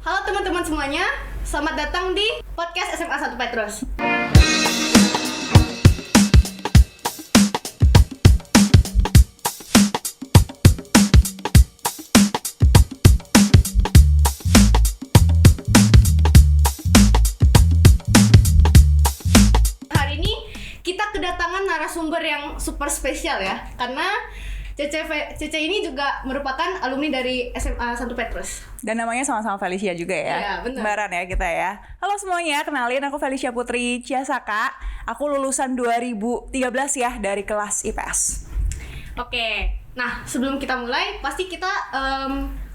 Halo teman-teman semuanya, selamat datang di podcast SMA 1 Petrus. Hari ini kita kedatangan narasumber yang super spesial ya, karena Cece ini juga merupakan alumni dari SMA 1 Petrus. Dan namanya sama-sama Felicia juga ya. Iya, benar. Kembaran ya kita ya. Halo semuanya, kenalin aku Felicia Putri Ciasaka. Aku lulusan 2013 ya dari kelas IPS. Oke, nah sebelum kita mulai, pasti kita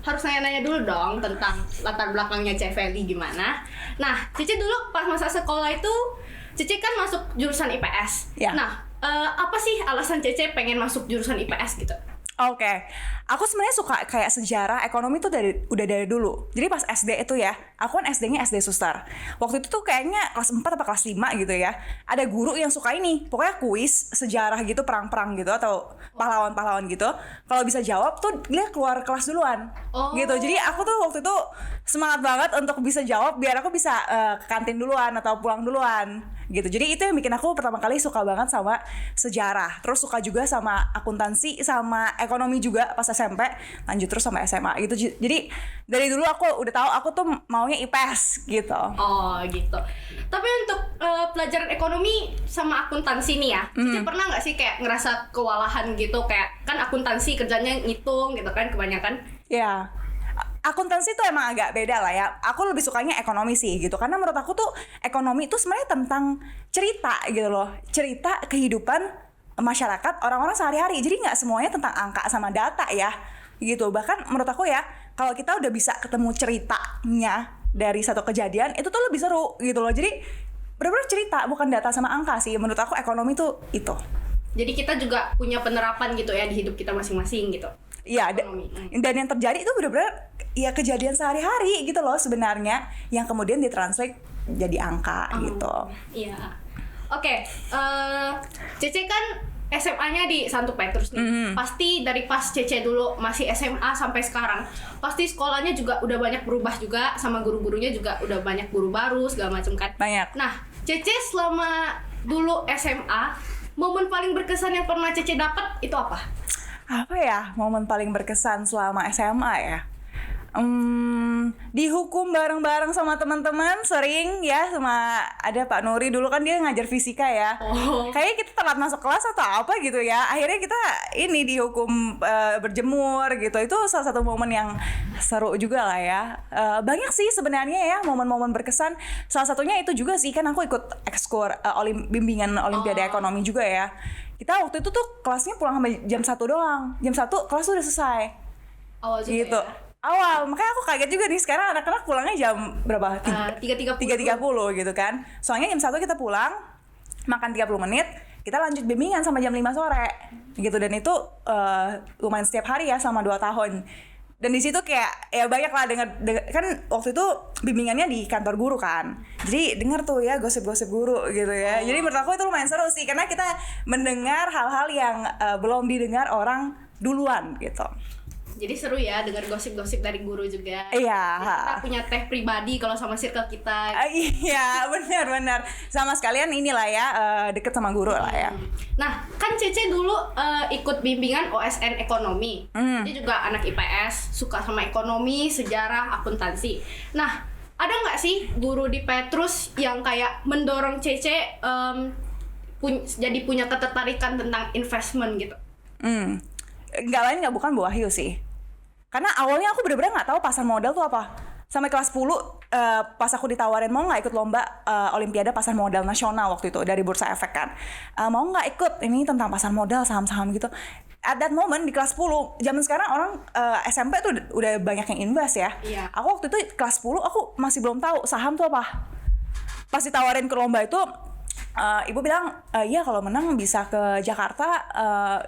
harus nanya-nanya dulu dong tentang latar belakangnya Feli gimana. Nah, Cece dulu pas masa sekolah itu, Cece kan masuk jurusan IPS. Ya. Nah, apa sih alasan Cece pengen masuk jurusan IPS gitu? Oke, aku sebenarnya suka kayak sejarah ekonomi tuh udah dari dulu. Jadi pas SD itu ya, aku kan SD-nya SD Suster. Waktu itu tuh kayaknya kelas 4 atau kelas 5 gitu ya. Ada guru yang suka ini, pokoknya kuis sejarah gitu, perang-perang gitu atau pahlawan-pahlawan gitu. Kalau bisa jawab tuh dia keluar kelas duluan. Oh. Gitu. Jadi aku tuh waktu itu semangat banget untuk bisa jawab biar aku bisa ke kantin duluan atau pulang duluan. Gitu. Jadi itu yang bikin aku pertama kali suka banget sama sejarah. Terus suka juga sama akuntansi sama ekonomi juga pas SMP, lanjut terus sama SMA gitu. Jadi dari dulu aku udah tahu aku tuh maunya IPS gitu. Oh gitu. Tapi untuk pelajaran ekonomi sama akuntansi nih ya, Cece pernah nggak sih kayak ngerasa kewalahan gitu, kayak kan akuntansi kerjanya ngitung gitu kan kebanyakan? Ya. Akuntansi tuh emang agak beda lah ya. Aku lebih sukanya ekonomi sih gitu. Karena menurut aku tuh ekonomi itu sebenarnya tentang cerita gitu loh. Cerita kehidupan masyarakat, orang-orang sehari-hari. Jadi nggak semuanya tentang angka sama data ya gitu. Bahkan menurut aku ya, kalau kita udah bisa ketemu ceritanya dari satu kejadian, itu tuh lebih seru gitu loh. Jadi benar-benar cerita, bukan data sama angka sih. Menurut aku ekonomi tuh itu. Jadi kita juga punya penerapan gitu ya di hidup kita masing-masing gitu. Iya, Ekonomi. dan yang terjadi itu benar-benar ya kejadian sehari-hari gitu loh sebenarnya, yang kemudian ditranslate jadi angka gitu. Iya. Oke, Cece kan SMA-nya di 1 Petrus nih. Pasti dari pas Cece dulu masih SMA sampai sekarang, pasti sekolahnya juga udah banyak berubah juga, sama guru-gurunya juga udah banyak guru baru segala macam kan. Banyak. Nah, Cece selama dulu SMA, momen paling berkesan yang pernah Cece dapat itu apa? Apa ya momen paling berkesan selama SMA ya? Dihukum bareng-bareng sama teman-teman sering ya, sama ada Pak Nuri dulu kan dia ngajar fisika ya. Kayaknya kita telat masuk kelas atau apa gitu ya. Akhirnya kita ini dihukum berjemur gitu. Itu salah satu momen yang seru juga lah ya. Banyak sih sebenarnya ya momen-momen berkesan. Salah satunya itu juga sih, kan aku ikut ekskul bimbingan Olimpiade Ekonomi juga ya. Kita waktu itu tuh kelasnya pulang sampai jam 1 doang. Jam 1 kelas udah selesai. Awal juga Gitu. ya? Awal, makanya aku kaget juga nih sekarang anak-anak pulangnya jam berapa? 3.30 3.30 gitu kan. Soalnya jam 1 kita pulang, makan 30 menit, kita lanjut bimbingan sampai jam 5 sore. Gitu, dan itu lumayan setiap hari ya selama 2 tahun. Dan di situ kayak ya banyak lah dengar kan waktu itu bimbingannya di kantor guru kan. Jadi dengar tuh ya gosip-gosip guru gitu ya. Jadi menurut aku itu lumayan seru sih karena kita mendengar hal-hal yang belum didengar orang duluan gitu. Jadi seru ya dengar gosip-gosip dari guru juga. Iya. Kita punya teh pribadi kalau sama circle kita. Iya, benar. Sama sekalian inilah ya, deket sama guru lah ya. Nah, kan Cece dulu ikut bimbingan OSN Ekonomi. Dia juga anak IPS, suka sama ekonomi, sejarah, akuntansi. Nah, ada nggak sih guru di Petrus yang kayak mendorong Cece jadi punya ketertarikan tentang investment gitu? Nggak lain nggak bukan Bu Wahyu sih. Karena awalnya aku bener-bener nggak tahu pasar modal tuh apa. Sampai kelas 10 pas aku ditawarin mau nggak ikut lomba Olimpiade Pasar Modal Nasional waktu itu dari Bursa Efek kan. Mau nggak ikut ini tentang pasar modal, saham-saham gitu. At that moment di kelas 10, zaman sekarang orang SMP tuh udah banyak yang invest ya. Iya. Aku waktu itu kelas 10 aku masih belum tahu saham tuh apa. Pas ditawarin ke lomba itu ibu bilang, iya kalau menang bisa ke Jakarta,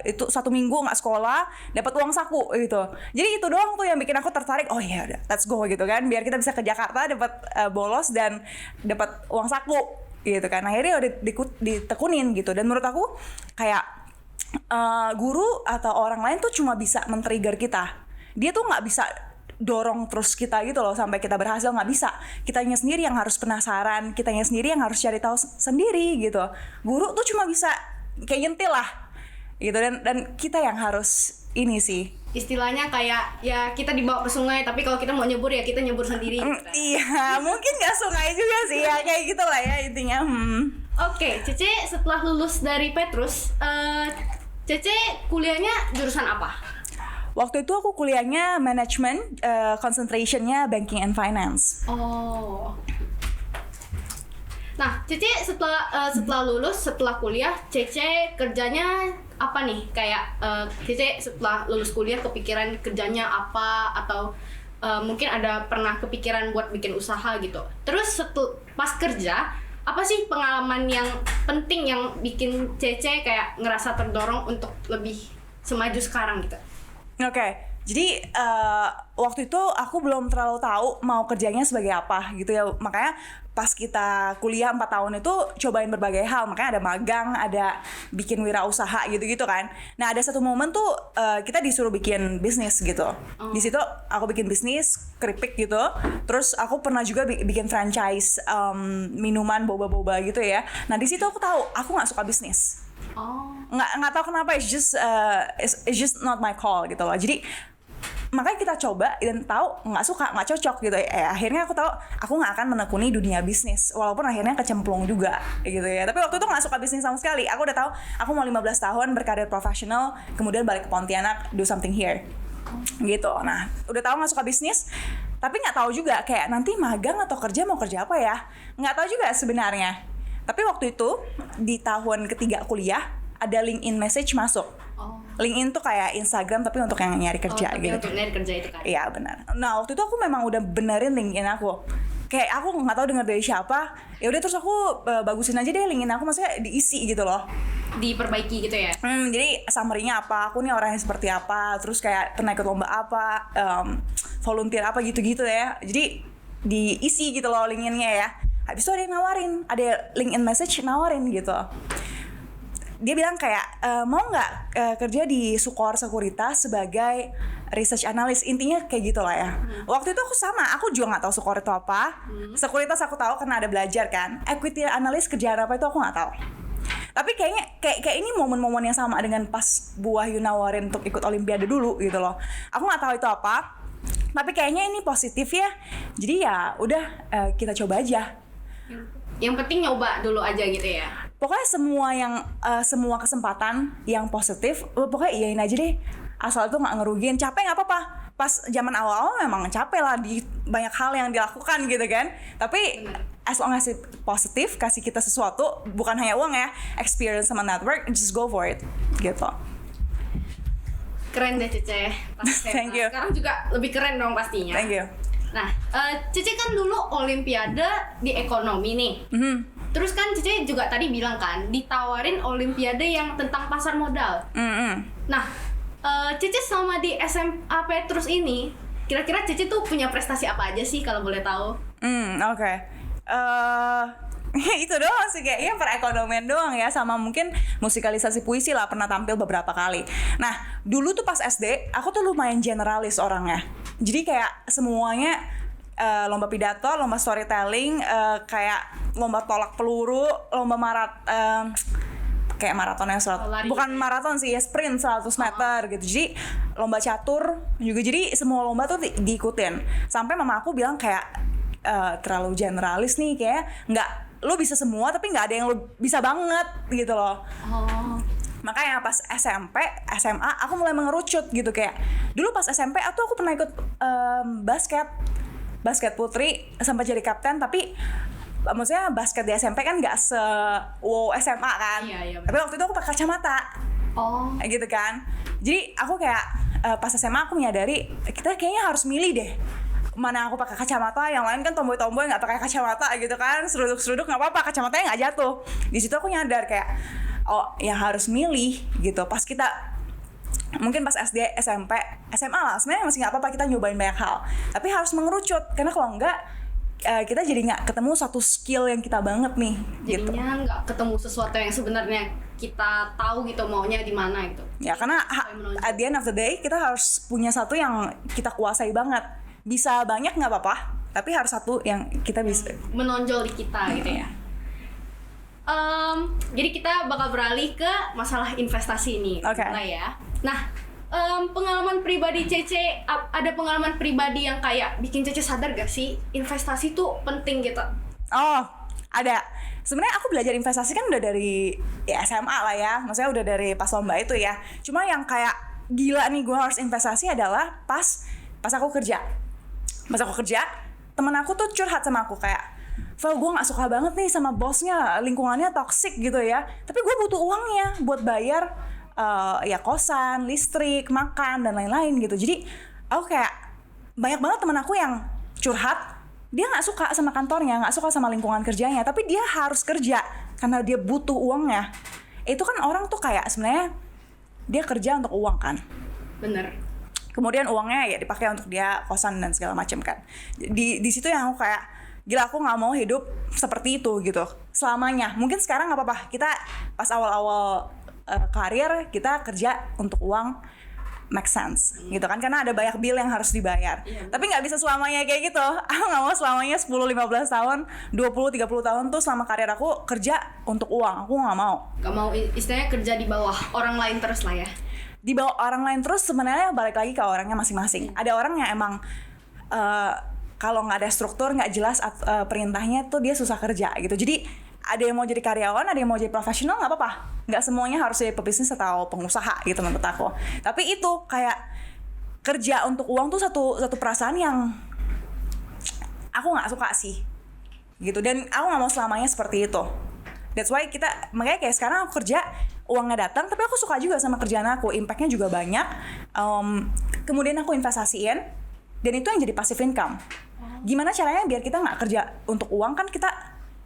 itu 1 minggu nggak sekolah, dapat uang saku gitu. Jadi itu doang tuh yang bikin aku tertarik. Oh iya, udah, let's go gitu kan. Biar kita bisa ke Jakarta, dapat bolos dan dapat uang saku gitu kan. Akhirnya udah ditekunin gitu. Dan menurut aku kayak guru atau orang lain tuh cuma bisa men-trigger kita. Dia tuh nggak bisa dorong terus kita gitu loh sampai kita berhasil, nggak bisa. Kitanya sendiri yang harus penasaran, kitanya sendiri yang harus cari tahu sendiri gitu. Guru tuh cuma bisa kayak nyentil lah gitu, dan kita yang harus ini sih. Istilahnya kayak ya kita dibawa ke sungai, tapi kalau kita mau nyebur ya kita nyebur sendiri gitu kan. Iya, mungkin nggak sungai juga sih ya, kayak gitulah ya intinya. Oke, Cece setelah lulus dari Petrus, Cece kuliahnya jurusan apa? Waktu itu aku kuliahnya manajemen, concentrationnya banking and finance. Oh. Nah, Cece setelah lulus, setelah kuliah, Cece kerjanya apa nih? Kayak Cece setelah lulus kuliah kepikiran kerjanya apa, atau mungkin ada pernah kepikiran buat bikin usaha gitu. Terus pas kerja, apa sih pengalaman yang penting yang bikin Cece kayak ngerasa terdorong untuk lebih semaju sekarang gitu? Oke, jadi waktu itu aku belum terlalu tahu mau kerjanya sebagai apa gitu ya. Makanya pas kita kuliah 4 tahun itu cobain berbagai hal. Makanya ada magang, ada bikin wirausaha gitu-gitu kan. Nah ada satu momen tuh kita disuruh bikin bisnis gitu. Di situ aku bikin bisnis keripik gitu. Terus aku pernah juga bikin franchise minuman boba-boba gitu ya. Nah di situ aku tahu aku nggak suka bisnis. Nggak tahu kenapa, it's just not my call gitu loh. Jadi makanya kita coba dan tahu nggak suka, nggak cocok gitu. Akhirnya aku tahu aku nggak akan menekuni dunia bisnis, walaupun akhirnya kecemplung juga gitu ya. Tapi waktu itu nggak suka bisnis sama sekali. Aku udah tahu aku mau 15 tahun berkarir profesional, kemudian balik ke Pontianak, do something here gitu. Nah udah tahu nggak suka bisnis, tapi nggak tahu juga kayak nanti magang atau kerja mau kerja apa ya, nggak tahu juga sebenarnya. Tapi waktu itu di tahun ketiga kuliah ada LinkedIn message masuk. LinkedIn tuh kayak Instagram tapi untuk yang nyari kerja gitu. Untuk nyari kerja itu kan. Iya benar. Nah waktu itu aku memang udah benerin LinkedIn aku. Kayak aku nggak tahu dengar dari siapa. Ya udah terus aku bagusin aja deh LinkedIn aku, maksudnya diisi gitu loh. Diperbaiki gitu ya. Jadi summary-nya apa, aku nih orangnya seperti apa, terus kayak pernah ikut lomba apa, volunteer apa gitu-gitu ya. Jadi diisi gitu loh LinkedIn-nya ya. Habis itu ada yang nawarin, ada LinkedIn message nawarin gitu. Dia bilang kayak mau nggak kerja di Sukor Sekuritas sebagai research analyst, intinya kayak gitu lah ya. Waktu itu aku sama, aku juga nggak tahu Sukor itu apa. Sekuritas aku tahu karena ada belajar kan. Equity analyst kerjaan apa itu aku nggak tahu. Tapi kayaknya kayak ini momen-momen yang sama dengan pas Bu Wahyu nawarin untuk ikut Olimpiade dulu gitu loh. Aku nggak tahu itu apa. Tapi kayaknya ini positif ya. Jadi ya udah kita coba aja. Yang penting nyoba dulu aja gitu ya. Pokoknya semua kesempatan yang positif, pokoknya iyain aja deh. Asal itu nggak ngerugiin, capek nggak apa-apa. Pas zaman awal memang capek lah di banyak hal yang dilakukan gitu kan. Tapi as long as it positif, kasih kita sesuatu, bukan hanya uang ya, experience sama network, just go for it gitu. Keren deh Cece. Thank you. Sekarang juga lebih keren dong pastinya. Thank you. Nah, Cece kan dulu Olimpiade di ekonomi nih. Terus kan Cece juga tadi bilang kan ditawarin Olimpiade yang tentang pasar modal. Nah, Cece selama di SMA Petrus ini, kira-kira Cece tuh punya prestasi apa aja sih kalau boleh tahu? Oke. Itu doang sih kayaknya, perekonomian doang ya, sama mungkin musikalisasi puisi lah, pernah tampil beberapa kali. Nah dulu tuh pas SD aku tuh lumayan generalis orangnya, jadi kayak semuanya lomba pidato, lomba storytelling, kayak lomba tolak peluru, lomba kayak maraton yang bukan maraton sih ya, sprint 100 meter gitu. Jadi lomba catur juga, jadi semua lomba tuh diikutin. Sampai mama aku bilang kayak terlalu generalis nih, kayak nggak, lo bisa semua tapi nggak ada yang lo bisa banget gitu loh. Makanya pas SMP, SMA aku mulai mengerucut gitu. Kayak dulu pas SMP aku pernah ikut basket putri sampai jadi kapten, tapi maksudnya basket di SMP kan nggak wow SMA kan. Iya, tapi waktu itu aku pakai kacamata. Gitu kan. Jadi aku kayak pas SMA aku menyadari kita kayaknya harus milih deh, mana aku pakai kacamata, yang lain kan tomboy-tomboy nggak pakai kacamata gitu kan, seruduk-seruduk nggak apa-apa, kacamatanya nggak jatuh. Di situ aku nyadar kayak yang harus milih gitu. Pas kita mungkin pas SD, SMP, SMA lah sebenarnya masih nggak apa-apa kita nyobain banyak hal, tapi harus mengerucut, karena kalau enggak kita jadi nggak ketemu satu skill yang kita banget nih. Jadinya nggak ketemu sesuatu yang sebenarnya kita tahu gitu maunya di mana gitu. Ya karena at the end of the day kita harus punya satu yang kita kuasai banget. bisa banyak nggak apa-apa, tapi harus satu yang kita bisa menonjol di kita gitu ya. Jadi kita bakal beralih ke masalah investasi ini, mulai ya. Nah, pengalaman pribadi Cece, ada pengalaman pribadi yang kayak bikin Cece sadar gak sih investasi tuh penting gitu? Oh, ada. Sebenarnya aku belajar investasi kan udah dari ya SMA lah ya, maksudnya udah dari pas lomba itu ya. Cuma yang kayak gila nih gue harus investasi adalah pas aku kerja. Pas aku kerja, temen aku tuh curhat sama aku kayak, Val, gue gak suka banget nih sama bosnya, lingkungannya toksik gitu ya. Tapi gue butuh uangnya buat bayar ya kosan, listrik, makan, dan lain-lain gitu. Jadi aku kayak banyak banget temen aku yang curhat, dia gak suka sama kantornya, gak suka sama lingkungan kerjanya, tapi dia harus kerja karena dia butuh uangnya. Itu kan orang tuh kayak sebenarnya dia kerja untuk uang kan. Bener. Kemudian uangnya ya dipakai untuk dia kosan dan segala macam kan. Di situ yang aku kayak gila, aku nggak mau hidup seperti itu gitu selamanya. Mungkin sekarang nggak apa-apa, kita pas awal-awal karir kita kerja untuk uang, make sense gitu kan, karena ada banyak bill yang harus dibayar. Tapi nggak bisa selamanya kayak gitu. Aku nggak mau selamanya 10-15 tahun, 20-30 tahun tuh selama karir aku kerja untuk uang. Aku nggak mau. Gak mau istilahnya kerja di bawah orang lain terus lah ya. Di bawah orang lain terus sebenarnya balik lagi ke orangnya masing-masing. Ada orang yang emang kalau nggak ada struktur, nggak jelas perintahnya tuh dia susah kerja gitu. Jadi ada yang mau jadi karyawan, ada yang mau jadi profesional, nggak apa-apa. Nggak semuanya harus jadi pebisnis atau pengusaha gitu menurut aku. Tapi itu kayak kerja untuk uang tuh satu perasaan yang aku nggak suka sih gitu. Dan aku nggak mau selamanya seperti itu. That's why makanya kayak sekarang aku kerja, uangnya datang, tapi aku suka juga sama kerjaan aku, impactnya juga banyak. Kemudian aku investasiin, dan itu yang jadi passive income. Gimana caranya biar kita nggak kerja untuk uang? Kan kita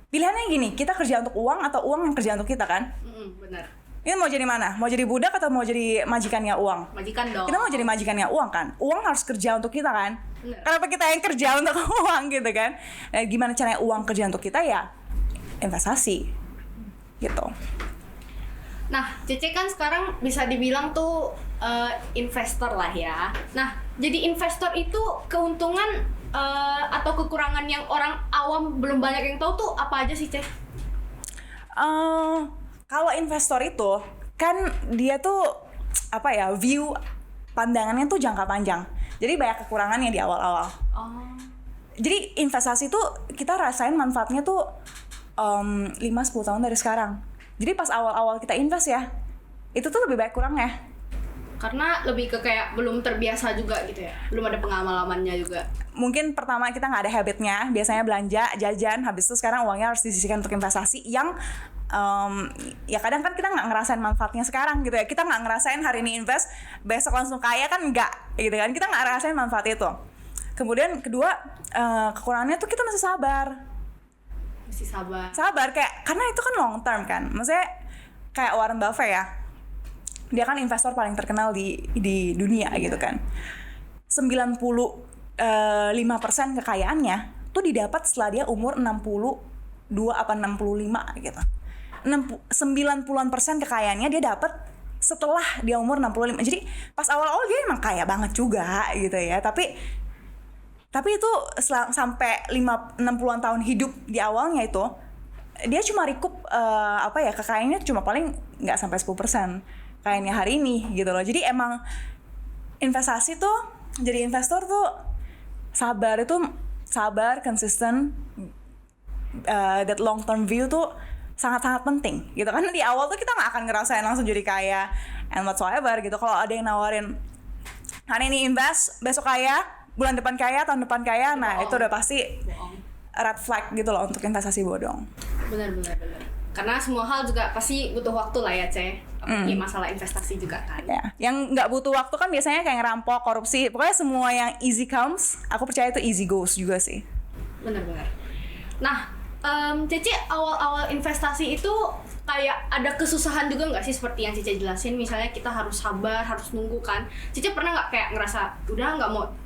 pilihannya gini, kita kerja untuk uang atau uang yang kerja untuk kita kan? Benar. Ini mau jadi mana? Mau jadi budak atau mau jadi majikannya uang? Majikan dong. Kita mau jadi majikannya uang kan? Uang harus kerja untuk kita kan? Bener. Kenapa kita yang kerja untuk uang gitu kan? Nah, gimana caranya uang kerja untuk kita ya? Investasi gitu. Nah, Cece kan sekarang bisa dibilang tuh investor lah ya. Nah, jadi investor itu keuntungan atau kekurangan yang orang awam belum banyak yang tahu tuh apa aja sih, Cece? Kalau investor itu kan dia tuh apa ya, view pandangannya tuh jangka panjang. Jadi banyak kekurangannya di awal-awal. Jadi investasi tuh kita rasain manfaatnya tuh 5-10 tahun dari sekarang. Jadi pas awal-awal kita invest ya, itu tuh lebih baik kurangnya. Karena lebih ke kayak belum terbiasa juga gitu ya, belum ada pengalamannya juga. Mungkin pertama kita nggak ada habitnya, biasanya belanja, jajan, habis itu sekarang uangnya harus disisihkan untuk investasi yang ya kadang kan kita nggak ngerasain manfaatnya sekarang gitu ya. Kita nggak ngerasain hari ini invest, besok langsung kaya kan nggak gitu kan. Kita nggak ngerasain manfaat itu. Kemudian kedua, kekurangannya tuh kita masih sabar. Sabar kayak karena itu kan long term kan. Maksudnya kayak Warren Buffett ya. Dia kan investor paling terkenal di dunia gitu kan. 95% kekayaannya tuh didapat setelah dia umur 62 apa 65 gitu. 90-an% kekayaannya dia dapat setelah dia umur 65. Jadi pas awal-awal dia emang kaya banget juga gitu ya. Tapi itu sampai 60-an tahun hidup di awalnya itu dia cuma recoup kekayaannya cuma paling nggak sampai 10% kayaknya hari ini gitu loh. Jadi emang investasi tuh, jadi investor tuh sabar, konsisten, that long term view tuh sangat-sangat penting gitu kan. Di awal tuh kita nggak akan ngerasain langsung jadi kaya and whatsoever gitu. Kalau ada yang nawarin hari ini invest, besok kaya, bulan depan kaya, tahun depan kaya, nah itu udah pasti red flag gitu loh untuk investasi bodong. Benar. Karena semua hal juga pasti butuh waktu lah ya, Ce. Apalagi masalah investasi juga kan. Ya, yang nggak butuh waktu kan biasanya kayak ngerampok, korupsi. Pokoknya semua yang easy comes, aku percaya itu easy goes juga sih. Benar. Nah, Cece awal-awal investasi itu kayak ada kesusahan juga nggak sih seperti yang Cece jelasin? Misalnya kita harus sabar, harus nunggu kan. Cece pernah nggak kayak ngerasa udah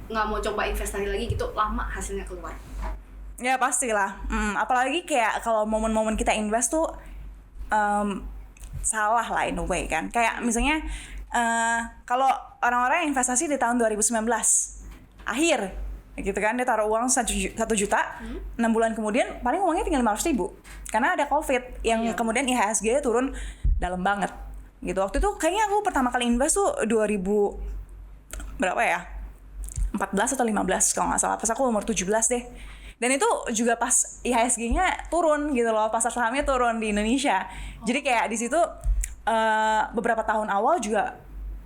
nggak mau coba investasi lagi gitu, lama hasilnya keluar? Ya pastilah. Apalagi kayak kalau momen-momen kita invest tuh salah lah in a way kan. Kayak misalnya kalau orang-orang investasi di tahun 2019 akhir gitu kan, dia taruh uang 1 juta, 6 bulan kemudian paling uangnya tinggal 500.000 karena ada COVID yang kemudian IHSG turun dalam banget gitu. Waktu itu kayaknya aku pertama kali invest tuh 2000 berapa ya, 14 atau 15 kalau nggak salah, pas aku umur 17 deh. Dan itu juga pas IHSG-nya turun gitu loh, pasar sahamnya turun di Indonesia. Jadi kayak di situ beberapa tahun awal juga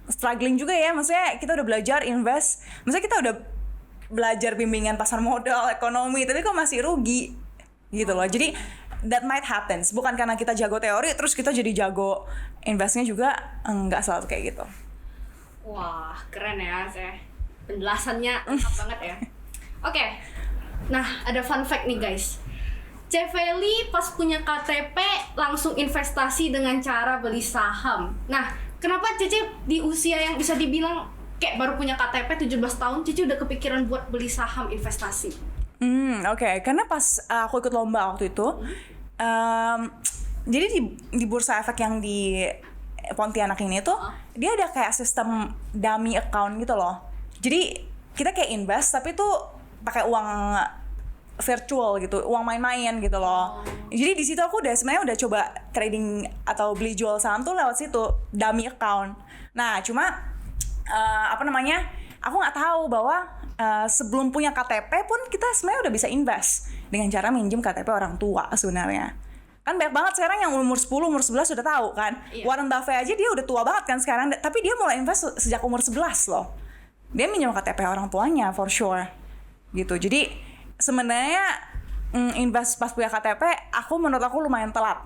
struggling juga ya, maksudnya kita udah belajar invest, maksudnya kita udah belajar bimbingan pasar modal, ekonomi, tapi kok masih rugi gitu loh. Jadi that might happen, bukan karena kita jago teori terus kita jadi jago investnya juga, nggak selalu kayak gitu. Wah, keren ya, penjelasannya lengkap banget ya. Oke, nah ada fun fact nih guys. Cevely pas punya KTP langsung investasi dengan cara beli saham. Nah, kenapa Cece di usia yang bisa dibilang kayak baru punya KTP 17 tahun, Cece udah kepikiran buat beli saham investasi? Oke. Karena pas aku ikut lomba waktu itu, jadi di Bursa Efek yang di Pontianak ini tuh, dia ada kayak sistem dummy account gitu loh. Jadi kita kayak invest tapi tuh pakai uang virtual gitu, uang main-main gitu loh. Jadi di situ aku sebenarnya udah coba trading atau beli jual saham tuh lewat situ, dummy account. Nah, cuma aku nggak tahu bahwa sebelum punya KTP pun kita sebenarnya udah bisa invest dengan cara minjem KTP orang tua sebenarnya. Kan banyak banget sekarang yang umur 10, umur 11 sudah tahu kan. Iya. Warren Buffett aja dia udah tua banget kan sekarang, tapi dia mulai invest sejak umur 11 loh. Dia minjem KTP orang tuanya for sure. Gitu. Jadi sebenarnya invest pas punya KTP, menurut aku lumayan telat.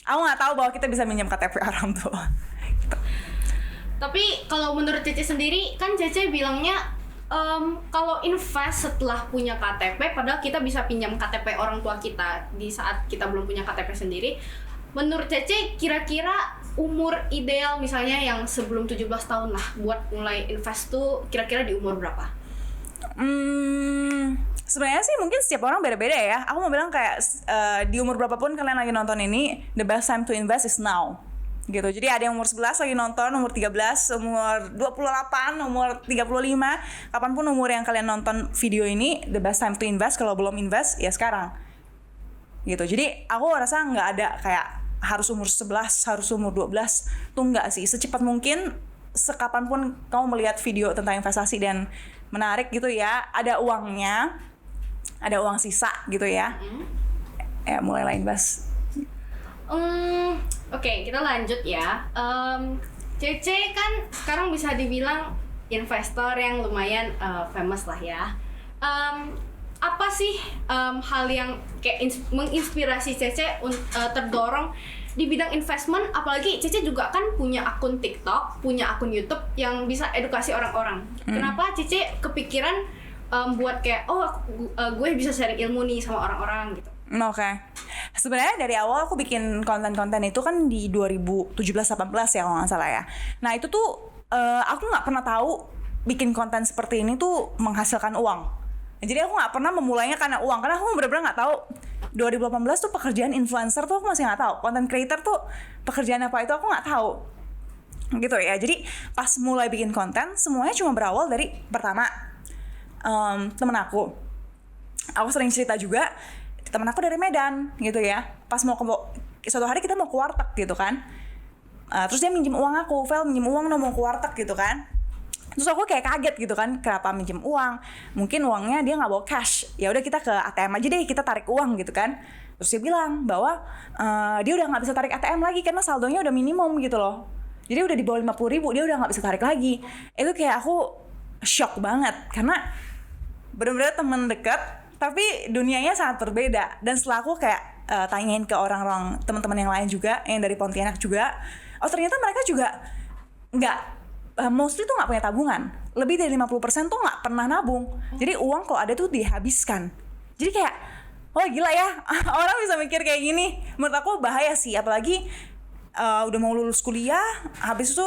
Aku nggak tahu bahwa kita bisa minjem KTP orang tua. Gitu. Tapi kalau menurut Cece sendiri, kan Cece bilangnya kalau invest setelah punya KTP, padahal kita bisa pinjam KTP orang tua kita di saat kita belum punya KTP sendiri. Menurut Cece, kira-kira umur ideal misalnya yang sebelum 17 tahun lah buat mulai invest tuh kira-kira di umur berapa? Sebenarnya sih mungkin setiap orang beda-beda ya. Aku mau bilang kayak di umur berapapun kalian lagi nonton ini, the best time to invest is now. Gitu. Jadi ada yang umur 11 lagi nonton, umur 13, umur 28, umur 35, kapanpun umur yang kalian nonton video ini, the best time to invest. Kalau belum invest ya sekarang. Gitu. Jadi aku rasa nggak ada kayak harus umur 11, harus umur 12, tuh nggak sih. Secepat mungkin, sekapanpun kamu melihat video tentang investasi dan menarik gitu ya, ada uangnya, ada uang sisa gitu ya, ya mulailah invest. Oke, kita lanjut ya. Cece kan sekarang bisa dibilang investor yang lumayan famous lah ya. Apa sih hal yang kayak menginspirasi Cece terdorong di bidang investment? Apalagi Cece juga kan punya akun TikTok, punya akun YouTube yang bisa edukasi orang-orang. Kenapa Cece kepikiran buat kayak gue bisa sharing ilmu nih sama orang-orang gitu? Oke. Sebenarnya dari awal aku bikin konten-konten itu kan di 2017-18 ya kalau nggak salah ya. Nah itu tuh aku nggak pernah tahu bikin konten seperti ini tuh menghasilkan uang. Jadi aku nggak pernah memulainya karena uang, karena aku benar-benar nggak tahu 2018 tuh pekerjaan influencer tuh aku masih nggak tahu. Content creator tuh pekerjaan apa itu aku nggak tahu. Gitu ya. Jadi pas mulai bikin konten semuanya cuma berawal dari pertama temen aku sering cerita juga. Temen aku dari Medan gitu ya, pas suatu hari kita mau ke warteg gitu kan, terus dia minjem uang aku, minjem uang mau ke warteg gitu kan. Terus aku kayak kaget gitu kan, kenapa minjem uang, mungkin uangnya dia nggak bawa cash, ya udah kita ke ATM aja deh, kita tarik uang gitu kan. Terus dia bilang bahwa dia udah nggak bisa tarik ATM lagi karena saldonya udah minimum gitu loh, jadi udah di bawah 50.000 dia udah nggak bisa tarik lagi. Itu kayak aku shock banget karena benar-benar teman dekat tapi dunianya sangat berbeda. Dan setelah aku kayak tanyain ke orang-orang teman-teman yang lain juga yang dari Pontianak juga, ternyata mereka juga nggak mostly tuh nggak punya tabungan. Lebih dari 50% tuh nggak pernah nabung. Jadi uang kalau ada tuh dihabiskan. Jadi kayak gila ya, orang bisa mikir kayak gini. Menurut aku bahaya sih, apalagi udah mau lulus kuliah, habis itu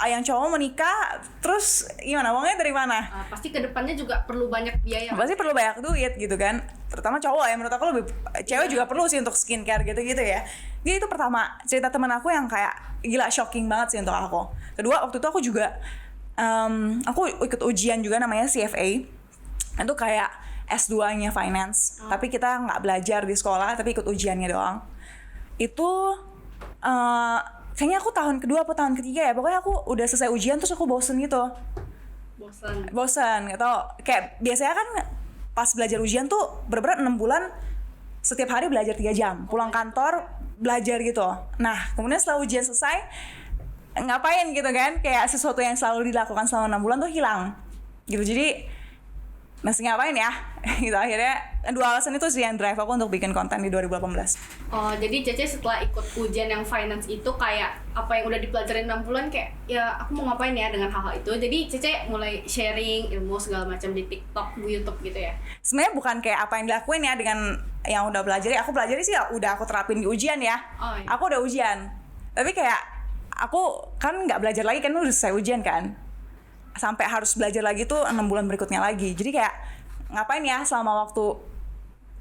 yang cowok menikah, terus gimana, uangnya dari mana? Pasti kedepannya juga perlu banyak biaya. Pasti perlu banyak duit gitu kan, terutama cowok ya. Menurut aku cewek juga perlu sih untuk skincare gitu-gitu ya. Jadi itu pertama cerita teman aku yang kayak gila, shocking banget sih untuk aku. Kedua, waktu itu aku juga aku ikut ujian juga namanya CFA. Itu kayak S2-nya finance, tapi kita nggak belajar di sekolah, tapi ikut ujiannya doang. Itu kayaknya aku tahun kedua atau tahun ketiga ya, pokoknya aku udah selesai ujian terus aku bosen gitu. Bosen, gitu. Kayak biasanya kan pas belajar ujian tuh bener-bener 6 bulan setiap hari belajar 3 jam, pulang kantor belajar gitu. Nah, kemudian setelah ujian selesai, ngapain gitu kan, kayak sesuatu yang selalu dilakukan selama 6 bulan tuh hilang gitu. Jadi masih ngapain ya gitu. Akhirnya 2 alasan itu sih yang drive aku untuk bikin konten di 2018. Oh, jadi Cece setelah ikut ujian yang finance itu kayak apa yang udah dipelajarin 6 bulan kayak ya aku mau ngapain ya dengan hal-hal itu. Jadi Cece mulai sharing ilmu segala macam di TikTok, di YouTube gitu ya. Sebenarnya bukan kayak apa yang dilakuin ya dengan yang udah pelajari. Aku pelajari sih udah aku terapin di ujian ya. Oh, iya. Aku udah ujian. Tapi kayak aku kan nggak belajar lagi kan, udah selesai ujian kan. Sampai harus belajar lagi tuh 6 bulan berikutnya lagi. Jadi kayak ngapain ya selama waktu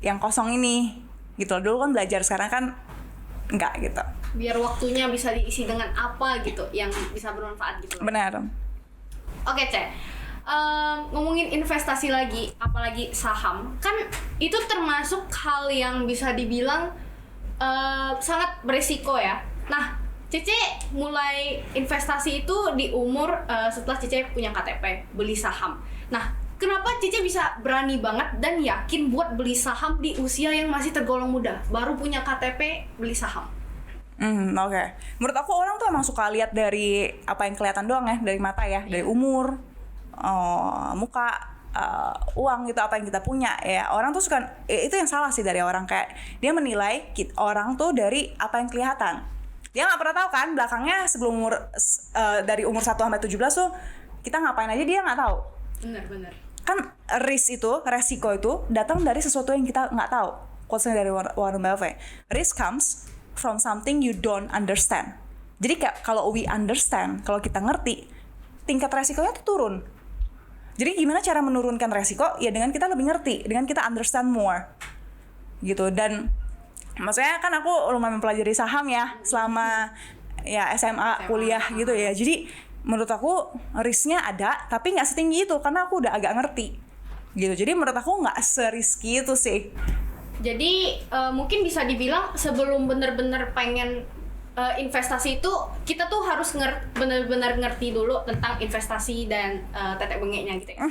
yang kosong ini gitu. Dulu kan belajar, sekarang kan enggak gitu. Biar waktunya bisa diisi dengan apa gitu yang bisa bermanfaat gitu. Benar. Oke, Ce. Ngomongin investasi lagi, apalagi saham, kan itu termasuk hal yang bisa dibilang sangat beresiko ya. Nah, Cece mulai investasi itu di umur setelah Cece punya KTP, beli saham. Nah, kenapa Cece bisa berani banget dan yakin buat beli saham di usia yang masih tergolong muda, baru punya KTP beli saham? Oke. Menurut aku orang tuh emang suka lihat dari apa yang kelihatan doang ya, dari mata ya, dari umur, muka, uang gitu, apa yang kita punya ya. Orang tuh suka, itu yang salah sih dari orang, kayak dia menilai orang tuh dari apa yang kelihatan. Dia nggak pernah tahu kan belakangnya sebelum dari umur 1 sampai 17 tuh kita ngapain aja, dia nggak tahu. Benar. Kan resiko itu datang dari sesuatu yang kita nggak tahu. Quotes-nya dari Warren Buffett, risk comes from something you don't understand. Jadi kalau we understand, kalau kita ngerti, tingkat resikonya tuh turun. Jadi gimana cara menurunkan resiko? Ya dengan kita lebih ngerti, dengan kita understand more gitu. Dan maksudnya kan aku lumayan mempelajari saham ya selama ya SMA, kuliah gitu ya. Jadi menurut aku risknya ada, tapi nggak setinggi itu karena aku udah agak ngerti gitu. Jadi menurut aku nggak seriski itu sih. Jadi mungkin bisa dibilang sebelum benar-benar pengen investasi itu kita tuh harus benar-benar ngerti dulu tentang investasi dan tetek bengeknya gitu ya.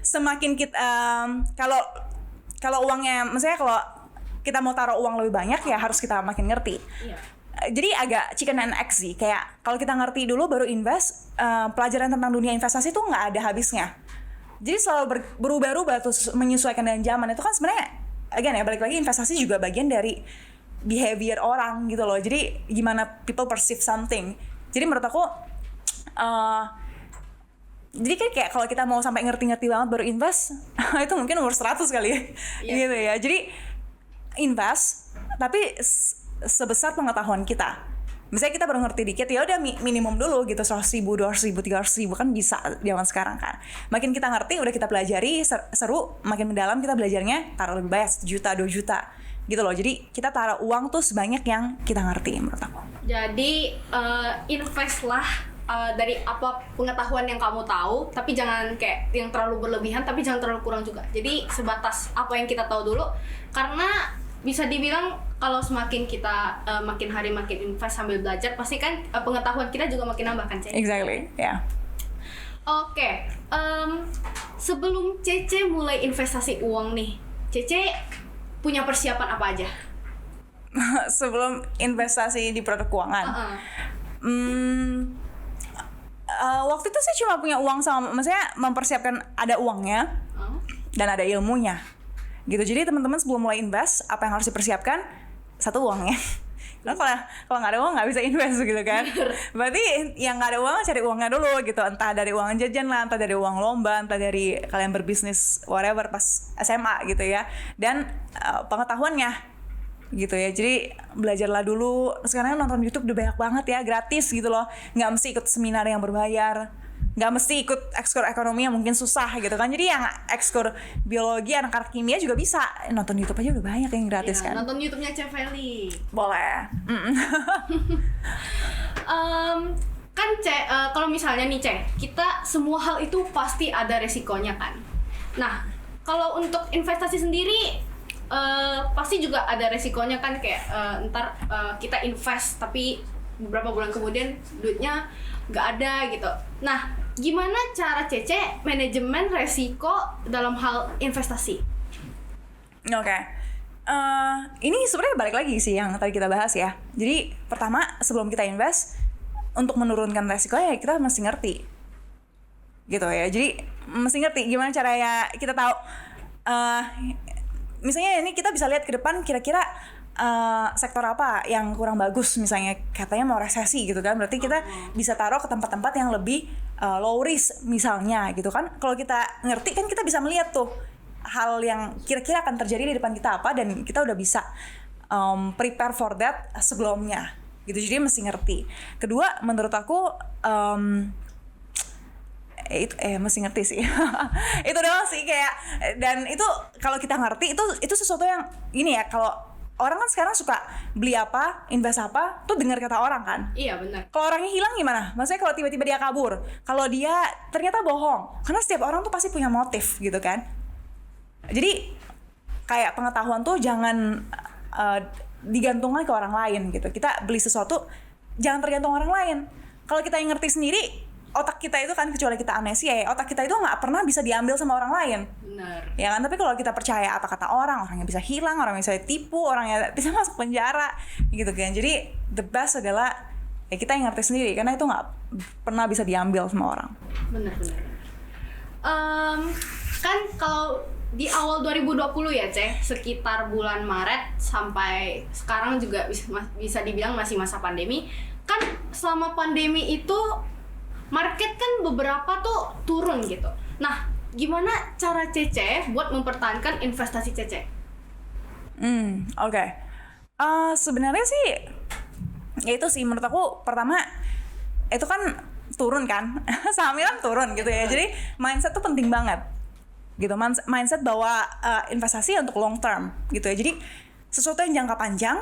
Semakin kita kalau uangnya, maksudnya kalau kita mau taruh uang lebih banyak ya harus kita makin ngerti. Iya. Jadi agak chicken and egg sih, kayak kalau kita ngerti dulu baru invest, pelajaran tentang dunia investasi tuh nggak ada habisnya. Jadi selalu berubah-ubah tuh menyesuaikan dengan zaman. Itu kan sebenarnya again ya, balik lagi investasi juga bagian dari behavior orang gitu loh. Jadi gimana people perceive something. Jadi menurut aku jadi kan kayak kalau kita mau sampai ngerti-ngerti banget baru invest itu mungkin umur 100 kali ya. Yes. Gitu ya. Jadi invest tapi sebesar pengetahuan kita. Misalnya kita baru ngerti dikit, ya udah minimum dulu gitu, 100.000, 200.000, 300.000 kan bisa zaman sekarang kan. Makin kita ngerti, udah kita pelajari seru, makin mendalam kita belajarnya, taruh lebih banyak, 1 juta, 2 juta gitu loh. Jadi kita taruh uang tuh sebanyak yang kita ngerti menurut aku. Jadi investlah dari apa pengetahuan yang kamu tahu, tapi jangan kayak yang terlalu berlebihan, tapi jangan terlalu kurang juga. Jadi sebatas apa yang kita tahu dulu, karena bisa dibilang kalau semakin kita makin hari makin invest sambil belajar, pasti kan pengetahuan kita juga makin nambah kan, Cece? Exactly, ya. Yeah. Oke, sebelum Cece mulai investasi uang nih, Cece punya persiapan apa aja? Sebelum investasi di produk keuangan? Waktu itu saya cuma punya uang sama, maksudnya mempersiapkan ada uangnya dan ada ilmunya gitu. Jadi teman-teman sebelum mulai invest, apa yang harus dipersiapkan? 1, uangnya. Nah, kalau nggak ada uang nggak bisa invest gitu kan. Berarti yang nggak ada uang cari uangnya dulu gitu. Entah dari uang jajan lah, entah dari uang lomba, entah dari kalian berbisnis whatever pas SMA gitu ya. Dan pengetahuannya gitu ya. Jadi belajarlah dulu. Sekarang nonton YouTube udah banyak banget ya, gratis gitu loh. Nggak mesti ikut seminar yang berbayar, nggak mesti ikut ekskul ekonomi yang mungkin susah gitu kan. Jadi yang ekskul biologi, anak-anak kimia juga bisa nonton YouTube aja, udah banyak yang gratis ya, kan. Nonton YouTube-nya Chef Feli. Boleh. kan kalau misalnya nih kita semua hal itu pasti ada resikonya kan. Nah kalau untuk investasi sendiri pasti juga ada resikonya kan, kayak ntar kita invest tapi beberapa bulan kemudian duitnya nggak ada gitu. Nah gimana cara Cece manajemen resiko dalam hal investasi? Oke. Ini sebenarnya balik lagi sih yang tadi kita bahas ya. Jadi pertama sebelum kita invest, untuk menurunkan resiko ya kita mesti ngerti gitu ya. Jadi mesti ngerti gimana caranya kita tahu. Misalnya ini kita bisa lihat ke depan kira-kira sektor apa yang kurang bagus, misalnya katanya mau resesi gitu kan, berarti kita bisa taruh ke tempat-tempat yang lebih low risk misalnya gitu kan. Kalau kita ngerti kan kita bisa melihat tuh hal yang kira-kira akan terjadi di depan kita apa, dan kita udah bisa prepare for that sebelumnya gitu. Jadi mesti ngerti. Kedua menurut aku mesti ngerti sih. Itu doang sih kayak, dan itu kalau kita ngerti itu sesuatu yang ini ya, kalau orang kan sekarang suka beli apa, invest apa, tuh dengar kata orang kan. Iya benar. Kalau orangnya hilang gimana? Maksudnya kalau tiba-tiba dia kabur, kalau dia ternyata bohong, karena setiap orang tuh pasti punya motif gitu kan. Jadi kayak pengetahuan tuh jangan digantungkan ke orang lain gitu. Kita beli sesuatu jangan tergantung orang lain. Kalau kita yang ngerti sendiri, otak kita itu kan, kecuali kita amnesia ya, otak kita itu nggak pernah bisa diambil sama orang lain. Benar. Ya kan, tapi kalau kita percaya apa kata orangnya bisa hilang, orangnya bisa tipu, orangnya bisa masuk penjara gitu kan. Jadi the best adalah ya kita yang ngerti sendiri, karena itu nggak pernah bisa diambil sama orang. Benar. Kan kalau di awal 2020 ya sekitar bulan Maret sampai sekarang juga bisa dibilang masih masa pandemi. Kan selama pandemi itu market kan beberapa tuh turun gitu. Nah, gimana cara Cece buat mempertahankan investasi Cece? Oke. Sebenarnya sih, ya itu sih menurut aku, pertama itu kan turun kan, sahamnya kan turun gitu ya. Jadi mindset tuh penting banget gitu. Mindset bahwa investasi untuk long term gitu ya. Jadi sesuatu yang jangka panjang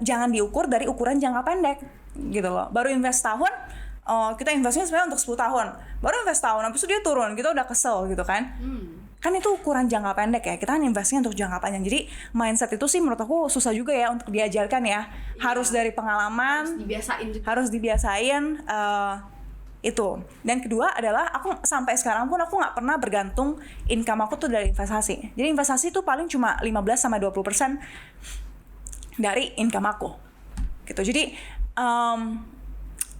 jangan diukur dari ukuran jangka pendek gitu loh. Baru invest tahun, kita investnya sebenarnya untuk 10 tahun, baru invest tahun, habis itu dia turun, kita udah kesel gitu kan. Kan itu ukuran jangka pendek ya, kita kan investnya untuk jangka panjang. Jadi mindset itu sih menurut aku susah juga ya untuk diajarkan ya. Harus dari pengalaman, harus dibiasain itu. Dan kedua adalah aku sampai sekarang pun aku nggak pernah bergantung income aku tuh dari investasi. Jadi investasi itu paling cuma 15-20% dari income aku gitu. Jadi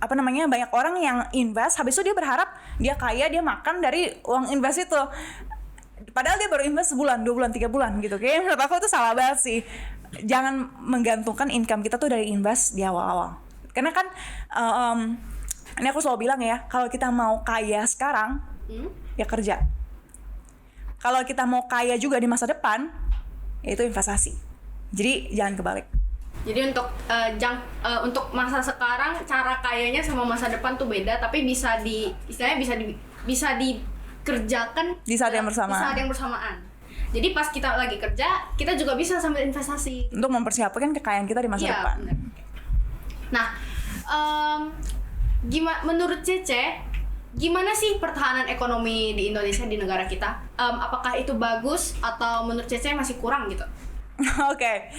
banyak orang yang invest, habis itu dia berharap dia kaya, dia makan dari uang invest itu. Padahal dia baru invest sebulan, 2 bulan, 3 bulan gitu. Kayaknya menurut aku itu salah banget sih. Jangan menggantungkan income kita tuh dari invest di awal-awal. Karena kan ini aku selalu bilang ya, kalau kita mau kaya sekarang, ya kerja. Kalau kita mau kaya juga di masa depan, ya itu investasi. Jadi jangan kebalik. Jadi untuk masa sekarang cara kayanya sama masa depan tuh beda, tapi bisa dikerjakan di saat yang bersamaan. Jadi pas kita lagi kerja, kita juga bisa sambil investasi untuk mempersiapkan kekayaan kita di masa depan. Bener. Nah, menurut Cece, gimana sih pertahanan ekonomi di Indonesia, di negara kita? Apakah itu bagus atau menurut Cece masih kurang gitu? Oke.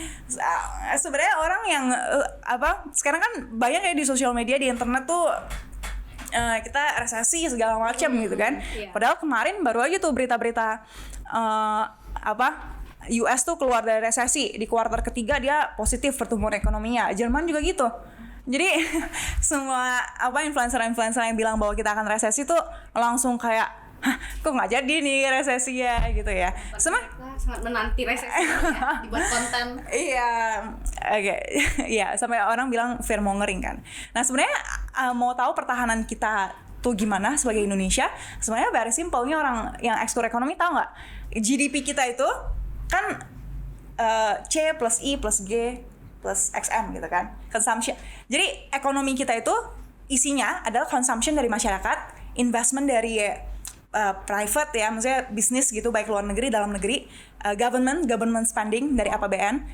Sebenarnya orang yang sekarang kan banyak ya di sosial media, di internet tuh kita resesi segala macam gitu kan. Padahal kemarin baru aja tuh berita-berita US tuh keluar dari resesi, di kuartal ketiga dia positif pertumbuhan ekonominya. Jerman juga gitu. Jadi semua influencer yang bilang bahwa kita akan resesi tuh langsung kayak, hah, kok nggak jadi nih resesi ya gitu ya. Sangat menanti resesi ya, dibuat konten. Iya, oke. Iya, sampai orang bilang fear mongering kan. Nah sebenarnya mau tahu pertahanan kita tuh gimana sebagai Indonesia? Sebenarnya very simple. Nih orang yang ekstur ekonomi tahu nggak? GDP kita itu kan C plus I plus G plus XM gitu kan, consumption. Jadi ekonomi kita itu isinya adalah consumption dari masyarakat, investment dari private ya, maksudnya bisnis gitu, baik luar negeri, dalam negeri, government spending dari APBN,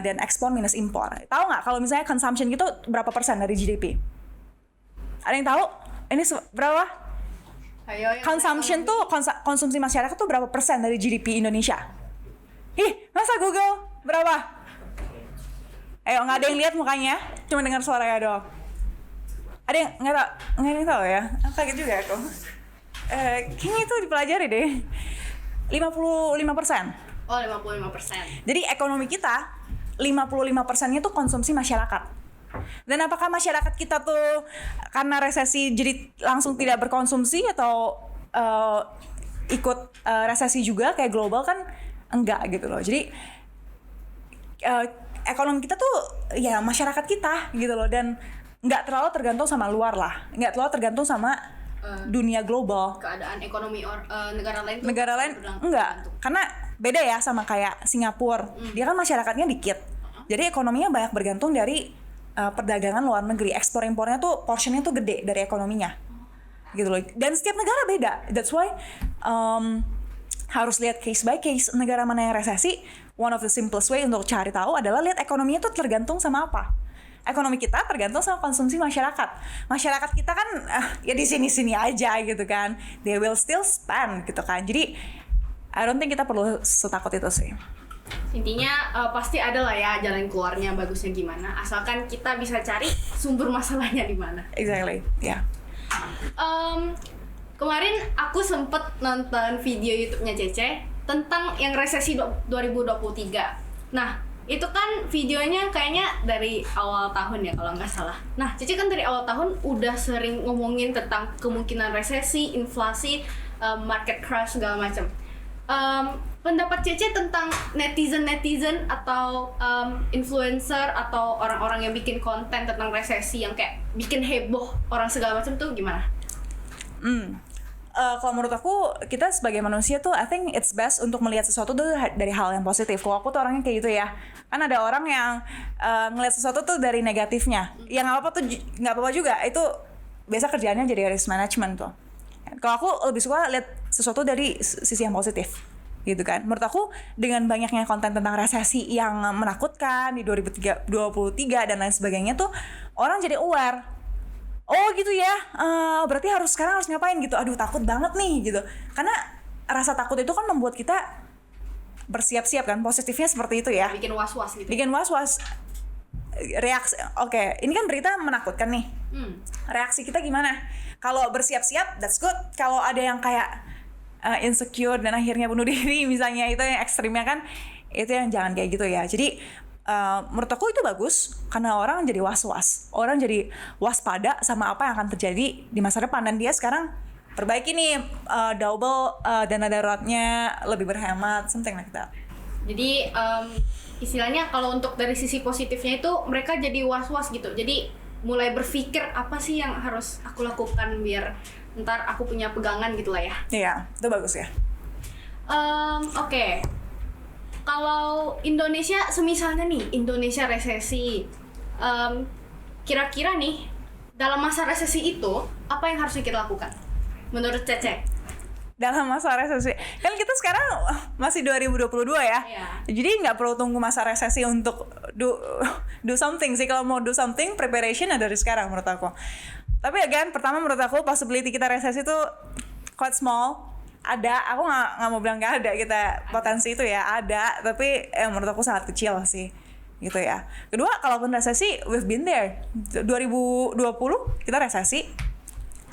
dan ekspor minus impor. Tahu nggak kalau misalnya consumption gitu berapa persen dari GDP? Ada yang tahu? Ini berapa? Ayo, Consumption tuh konsumsi masyarakat tuh berapa persen dari GDP Indonesia? Masa Google berapa? Ayo, nggak ada yang lihat mukanya, cuma dengar suaranya doang. Ada yang nggak tahu ya? Kaget juga aku. Kayaknya itu dipelajari deh. 55%. Oh, 55%. Jadi ekonomi kita 55%-nya tuh konsumsi masyarakat. Dan apakah masyarakat kita tuh karena resesi jadi langsung tidak berkonsumsi atau ikut resesi juga kayak global kan enggak gitu loh. Jadi ekonomi kita tuh ya masyarakat kita gitu loh, dan nggak terlalu tergantung sama luar lah, nggak terlalu tergantung sama dunia global. Keadaan ekonomi negara lain tuh Negara lain enggak, karena beda ya sama kayak Singapura. Dia kan masyarakatnya dikit, jadi ekonominya banyak bergantung dari perdagangan luar negeri. Ekspor impornya tuh portionnya tuh gede dari ekonominya gitu loh. Dan setiap negara beda, that's why harus lihat case by case. Negara mana yang resesi, one of the simplest way untuk cari tahu adalah lihat ekonominya tuh tergantung sama apa. Ekonomi kita tergantung sama konsumsi masyarakat. Masyarakat kita kan ya di sini-sini aja gitu kan. They will still spend gitu kan. Jadi I don't think kita perlu setakut itu sih. Intinya pasti ada lah ya jalan keluarnya, bagusnya gimana. Asalkan kita bisa cari sumber masalahnya di mana. Exactly, ya. Yeah. Kemarin aku sempet nonton video YouTube-nya Cece tentang yang resesi 2023. Nah, itu kan videonya kayaknya dari awal tahun ya kalau nggak salah. Nah, Cece kan dari awal tahun udah sering ngomongin tentang kemungkinan resesi, inflasi, market crash segala macam. Pendapat Cece tentang netizen atau influencer atau orang-orang yang bikin konten tentang resesi yang kayak bikin heboh orang segala macam tuh gimana? Kalau menurut aku, kita sebagai manusia tuh I think it's best untuk melihat sesuatu tuh dari hal yang positif. Kalau aku tuh orangnya kayak gitu ya. Kan ada orang yang ngelihat sesuatu tuh dari negatifnya. Yang nggak apa-apa juga. Itu biasa kerjaannya jadi risk management tuh. Kalau aku lebih suka lihat sesuatu dari sisi yang positif, gitu kan. Menurut aku dengan banyaknya konten tentang resesi yang menakutkan di 2023 dan lain sebagainya tuh, orang jadi aware. Oh gitu ya, berarti sekarang harus ngapain gitu. Aduh takut banget nih gitu. Karena rasa takut itu kan membuat kita bersiap-siap kan. Positifnya seperti itu ya. Bikin was-was gitu. Bikin was-was. Reaksi, oke, ini kan berita menakutkan nih. Reaksi kita gimana? Kalau bersiap-siap, that's good. Kalau ada yang kayak insecure dan akhirnya bunuh diri misalnya, itu yang ekstrimnya kan, itu yang jangan kayak gitu ya. Jadi menurut aku itu bagus karena orang jadi was-was, orang jadi waspada sama apa yang akan terjadi di masa depan. Dan dia sekarang perbaiki nih, double dana daruratnya, lebih berhemat, something like that. Jadi istilahnya kalau untuk dari sisi positifnya itu mereka jadi was-was gitu. Jadi mulai berpikir apa sih yang harus aku lakukan biar ntar aku punya pegangan gitu lah ya. Iya, itu bagus ya. Oke. Kalau Indonesia, semisalnya nih Indonesia resesi, kira-kira nih dalam masa resesi itu apa yang harusnya kita lakukan menurut Cece? Dalam masa resesi, kan kita sekarang masih 2022 ya. Iya. Jadi nggak perlu tunggu masa resesi untuk do something sih. Kalau mau do something, preparation ada dari sekarang menurut aku. Tapi again, pertama menurut aku possibility kita resesi itu quite small. Ada, aku nggak mau bilang nggak ada, kita potensi itu ya ada, tapi menurut aku sangat kecil sih gitu ya. Kedua, kalaupun resesi, we've been there. 2020 kita resesi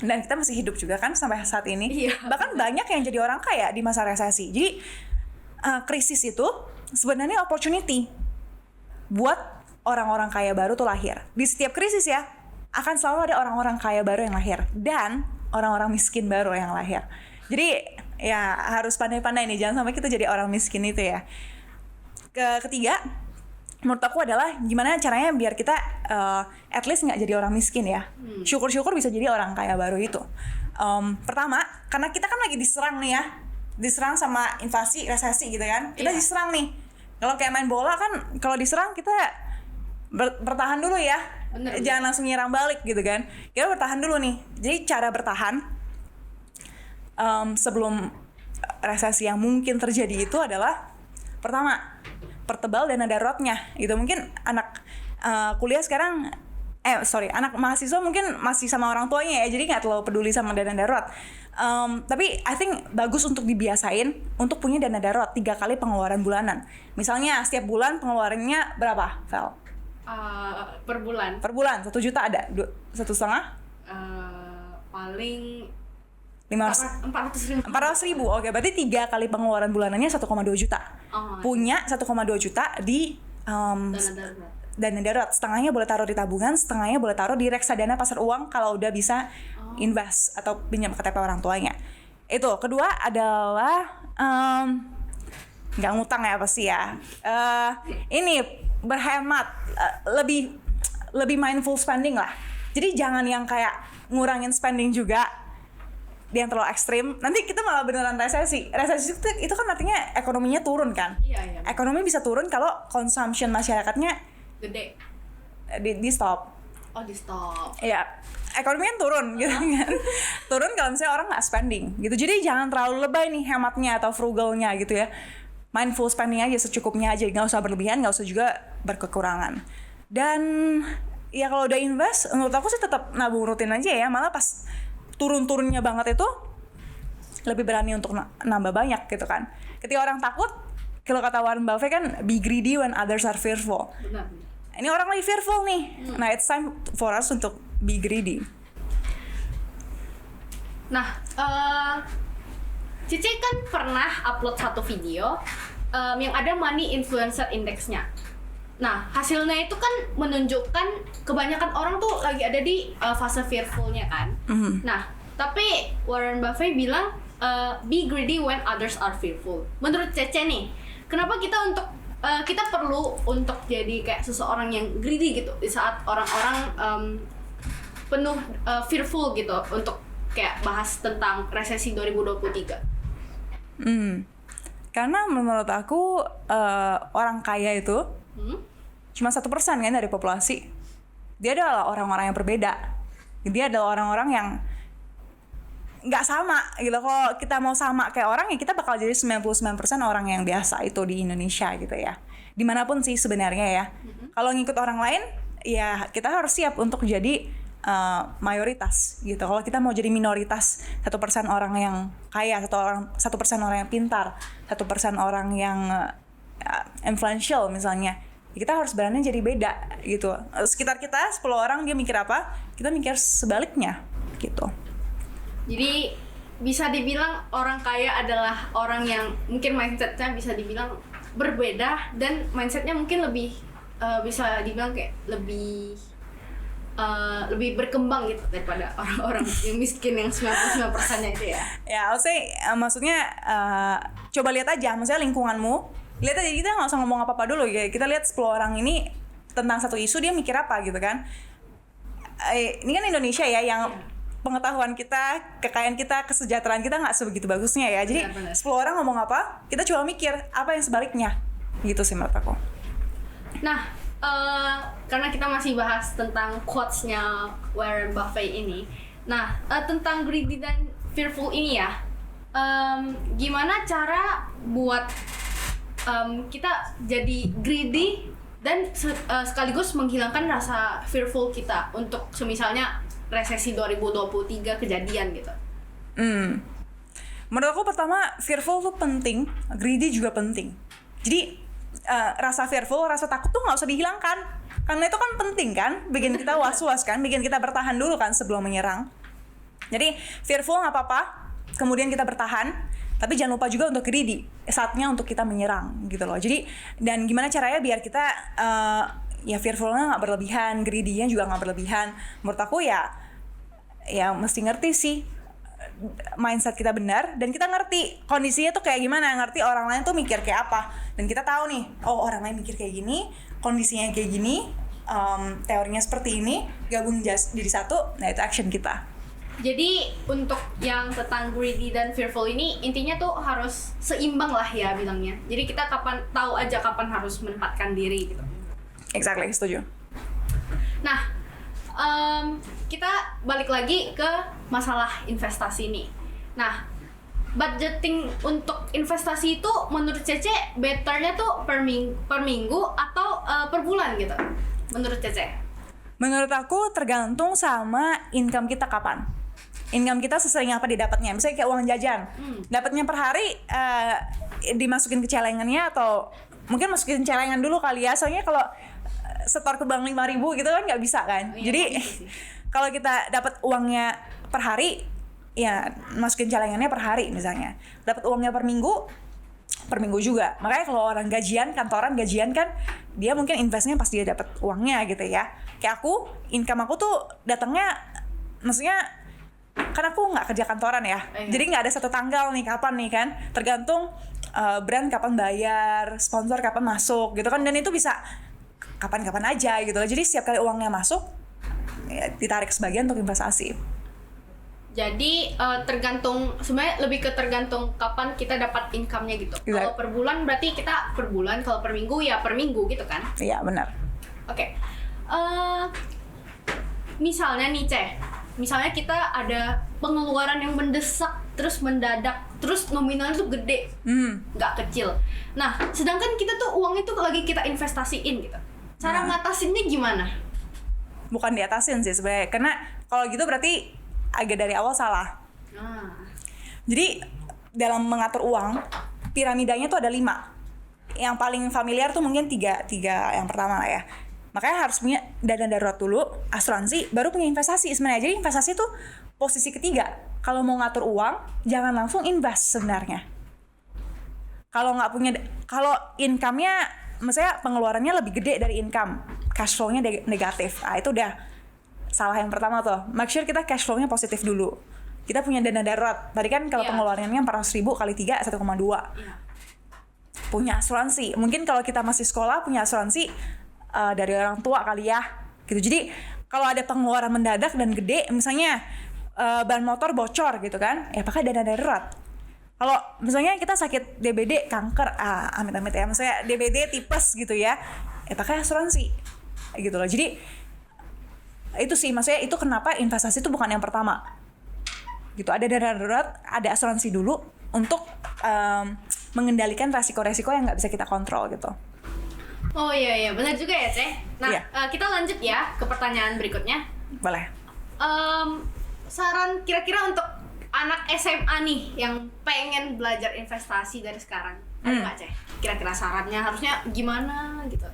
dan kita masih hidup juga kan sampai saat ini. Iya. Bahkan banyak yang jadi orang kaya di masa resesi. Jadi krisis itu sebenarnya opportunity buat orang-orang kaya baru tuh lahir. Di setiap krisis ya akan selalu ada orang-orang kaya baru yang lahir dan orang-orang miskin baru yang lahir. Jadi ya harus pandai-pandai nih, jangan sampai kita jadi orang miskin itu ya. Ketiga, menurut aku adalah gimana caranya biar kita at least nggak jadi orang miskin ya. Syukur-syukur bisa jadi orang kaya baru itu. Pertama, karena kita kan lagi diserang nih ya, diserang sama inflasi, resesi gitu kan. Kita diserang nih. Kalau kayak main bola kan, kalau diserang kita bertahan dulu ya. Bener. Jangan langsung nyerang balik gitu kan. Kita bertahan dulu nih. Jadi cara bertahan sebelum resesi yang mungkin terjadi itu adalah pertama, pertebal dana daruratnya gitu. Mungkin anak kuliah sekarang anak mahasiswa mungkin masih sama orang tuanya ya, jadi nggak terlalu peduli sama dana darurat. Tapi I think bagus untuk dibiasain untuk punya dana darurat 3 kali pengeluaran bulanan. Misalnya setiap bulan pengeluarannya berapa, Vel? Per bulan. Per bulan 1 juta ada, 1,5? Paling 400 ribu. Oke, berarti 3 kali pengeluaran bulanannya 1,2 juta. Punya 1,2 juta di dana darurat. Setengahnya boleh taruh di tabungan, setengahnya boleh taruh di reksadana pasar uang kalau udah bisa invest atau pinjam KTP orang tuanya. Itu. Kedua adalah nggak ngutang ya pasti ya. Ini berhemat, lebih mindful spending lah. Jadi jangan yang kayak ngurangin spending juga yang terlalu ekstrim, nanti kita malah beneran resesi. Resesi itu kan artinya ekonominya turun kan? Iya. Ekonomi bisa turun kalau consumption masyarakatnya gede. Di stop. Oh, di stop. Iya, ekonomi kan turun gitu kan. Turun kalau misalnya orang nggak spending gitu. Jadi jangan terlalu lebay nih hematnya atau frugalnya gitu ya. Mindful spending aja secukupnya aja, nggak usah berlebihan, nggak usah juga berkekurangan. Dan ya kalau udah invest, menurut aku sih tetap nabung rutin aja ya. Malah pas turun-turunnya banget itu lebih berani untuk nambah banyak gitu kan. Ketika orang takut, kalau kata Warren Buffett kan, be greedy when others are fearful. Benar. Ini orang lagi fearful nih. Nah, it's time for us untuk be greedy. Nah, Cici kan pernah upload satu video yang ada money influencer index-nya. Nah, hasilnya itu kan menunjukkan kebanyakan orang tuh lagi ada di fase fearful-nya kan. Nah, tapi Warren Buffett bilang be greedy when others are fearful. Menurut Cece nih, kenapa kita perlu untuk jadi kayak seseorang yang greedy gitu di saat orang-orang penuh fearful gitu untuk kayak bahas tentang resesi 2023? Karena menurut aku orang kaya itu cuma 1% kan dari populasi. Dia adalah orang-orang yang berbeda. Dia adalah orang-orang yang nggak sama gitu. Kalau kita mau sama kayak orang ya kita bakal jadi 99% orang yang biasa itu di Indonesia gitu ya. Dimanapun sih sebenarnya ya. Kalau ngikut orang lain ya kita harus siap untuk jadi mayoritas gitu. Kalau kita mau jadi minoritas, 1% orang yang kaya, 1% orang yang pintar, 1% orang yang influential misalnya, kita harus berani jadi beda gitu. Sekitar kita 10 orang dia mikir apa, kita mikir sebaliknya gitu. Jadi bisa dibilang orang kaya adalah orang yang mungkin mindsetnya bisa dibilang berbeda, dan mindsetnya mungkin lebih bisa dibilang kayak lebih berkembang gitu daripada orang-orang yang miskin yang 99%-nya itu ya. Ya, maksudnya coba lihat aja, maksudnya lingkunganmu. Lihat aja, kita nggak usah ngomong apa-apa dulu ya. Kita lihat 10 orang ini tentang satu isu dia mikir apa gitu kan. Ini kan Indonesia ya yang pengetahuan kita, kekayaan kita, kesejahteraan kita nggak sebegitu bagusnya ya. Jadi benar. 10 orang ngomong apa, kita coba mikir apa yang sebaliknya. Gitu sih menurut aku. Nah, karena kita masih bahas tentang quotes-nya Warren Buffett ini. Nah, tentang greedy dan fearful ini ya. Gimana cara buat kita jadi greedy dan sekaligus menghilangkan rasa fearful kita untuk semisalnya resesi 2023 kejadian gitu. Menurut aku pertama fearful tuh penting, greedy juga penting. Jadi rasa fearful, rasa takut tuh nggak usah dihilangkan, karena itu kan penting kan, bikin kita was-was kan, bikin kita bertahan dulu kan sebelum menyerang. Jadi fearful nggak apa-apa, kemudian kita bertahan, tapi jangan lupa juga untuk greedy, saatnya untuk kita menyerang gitu loh. Jadi dan gimana caranya biar kita ya fearfulnya nggak berlebihan, greedy-nya juga nggak berlebihan. Menurut aku ya mesti ngerti sih mindset kita benar, dan kita ngerti kondisinya tuh kayak gimana, ngerti orang lain tuh mikir kayak apa, dan kita tahu nih, oh orang lain mikir kayak gini, kondisinya kayak gini, teorinya seperti ini, gabung jadi satu, nah itu action kita. Jadi untuk yang tentang greedy dan fearful ini intinya tuh harus seimbang lah ya bilangnya. Jadi kita tahu aja kapan harus menempatkan diri gitu. Exactly, setuju. Nah, kita balik lagi ke masalah investasi nih. Nah, budgeting untuk investasi itu menurut Cece betternya tuh per minggu atau per bulan gitu? Menurut Cece? Menurut aku tergantung sama income kita kapan. Income kita sesering apa didapatnya. Misalnya kayak uang jajan, dapatnya per hari dimasukin ke celengannya atau mungkin masukin celengan dulu kali ya. Soalnya kalau setor ke bank 5.000 gitu kan nggak bisa kan. Jadi kalau kita dapat uangnya per hari, ya masukin celengannya per hari misalnya. Dapat uangnya per minggu juga. Makanya kalau orang gajian, kantoran gajian kan dia mungkin investnya pas dia dapat uangnya gitu ya. Kayak aku, income aku tuh datangnya, maksudnya kan aku nggak kerja kantoran ya. Jadi nggak ada satu tanggal nih kapan nih kan. Tergantung brand kapan bayar, sponsor kapan masuk gitu kan. Dan itu bisa kapan-kapan aja gitu. Jadi setiap kali uangnya masuk, ya, ditarik sebagian untuk investasi. Jadi tergantung, sebenarnya lebih ke tergantung kapan kita dapat income-nya gitu. Kalau per bulan berarti kita per bulan, kalau per minggu ya per minggu gitu kan? Iya benar. Oke. Misalnya nih misalnya kita ada pengeluaran yang mendesak, terus mendadak, terus nominalnya tuh gede, nggak kecil. Nah, sedangkan kita tuh uang itu lagi kita investasiin gitu. Cara ngatasinnya gimana? Bukan diatasin sih sebenarnya, karena kalau gitu berarti agak dari awal salah. Jadi dalam mengatur uang, piramidanya tuh ada 5. Yang paling familiar tuh mungkin tiga yang pertama lah ya. Makanya harus punya dana darurat dulu, asuransi, baru punya investasi sebenarnya. Jadi investasi tuh posisi ketiga. Kalau mau ngatur uang, jangan langsung invest sebenarnya. Kalau nggak punya, kalau income-nya, misalnya pengeluarannya lebih gede dari income, cash flow-nya negatif, itu udah salah yang pertama tuh. Make sure kita cash flow-nya positif dulu. Kita punya dana darurat. Tadi kan kalau pengeluarannya 400.000 kali 3 1,2. Punya asuransi. Mungkin kalau kita masih sekolah punya asuransi dari orang tua kali ya. Gitu. Jadi kalau ada pengeluaran mendadak dan gede, misalnya ban motor bocor gitu kan, ya pakai dana darurat. Kalau misalnya kita sakit DBD, kanker, amit-amit ya, misalnya DBD tipes gitu ya pakai asuransi. Gitu loh. Jadi itu sih, maksudnya itu kenapa investasi itu bukan yang pertama gitu. Ada dana darurat, ada asuransi dulu untuk mengendalikan resiko-resiko yang nggak bisa kita kontrol gitu. Oh iya benar juga ya Ceh. Nah kita lanjut ya ke pertanyaan berikutnya. Boleh. Saran kira-kira untuk anak SMA nih yang pengen belajar investasi dari sekarang, ada nggak Ceh? Kira-kira sarannya harusnya gimana gitu?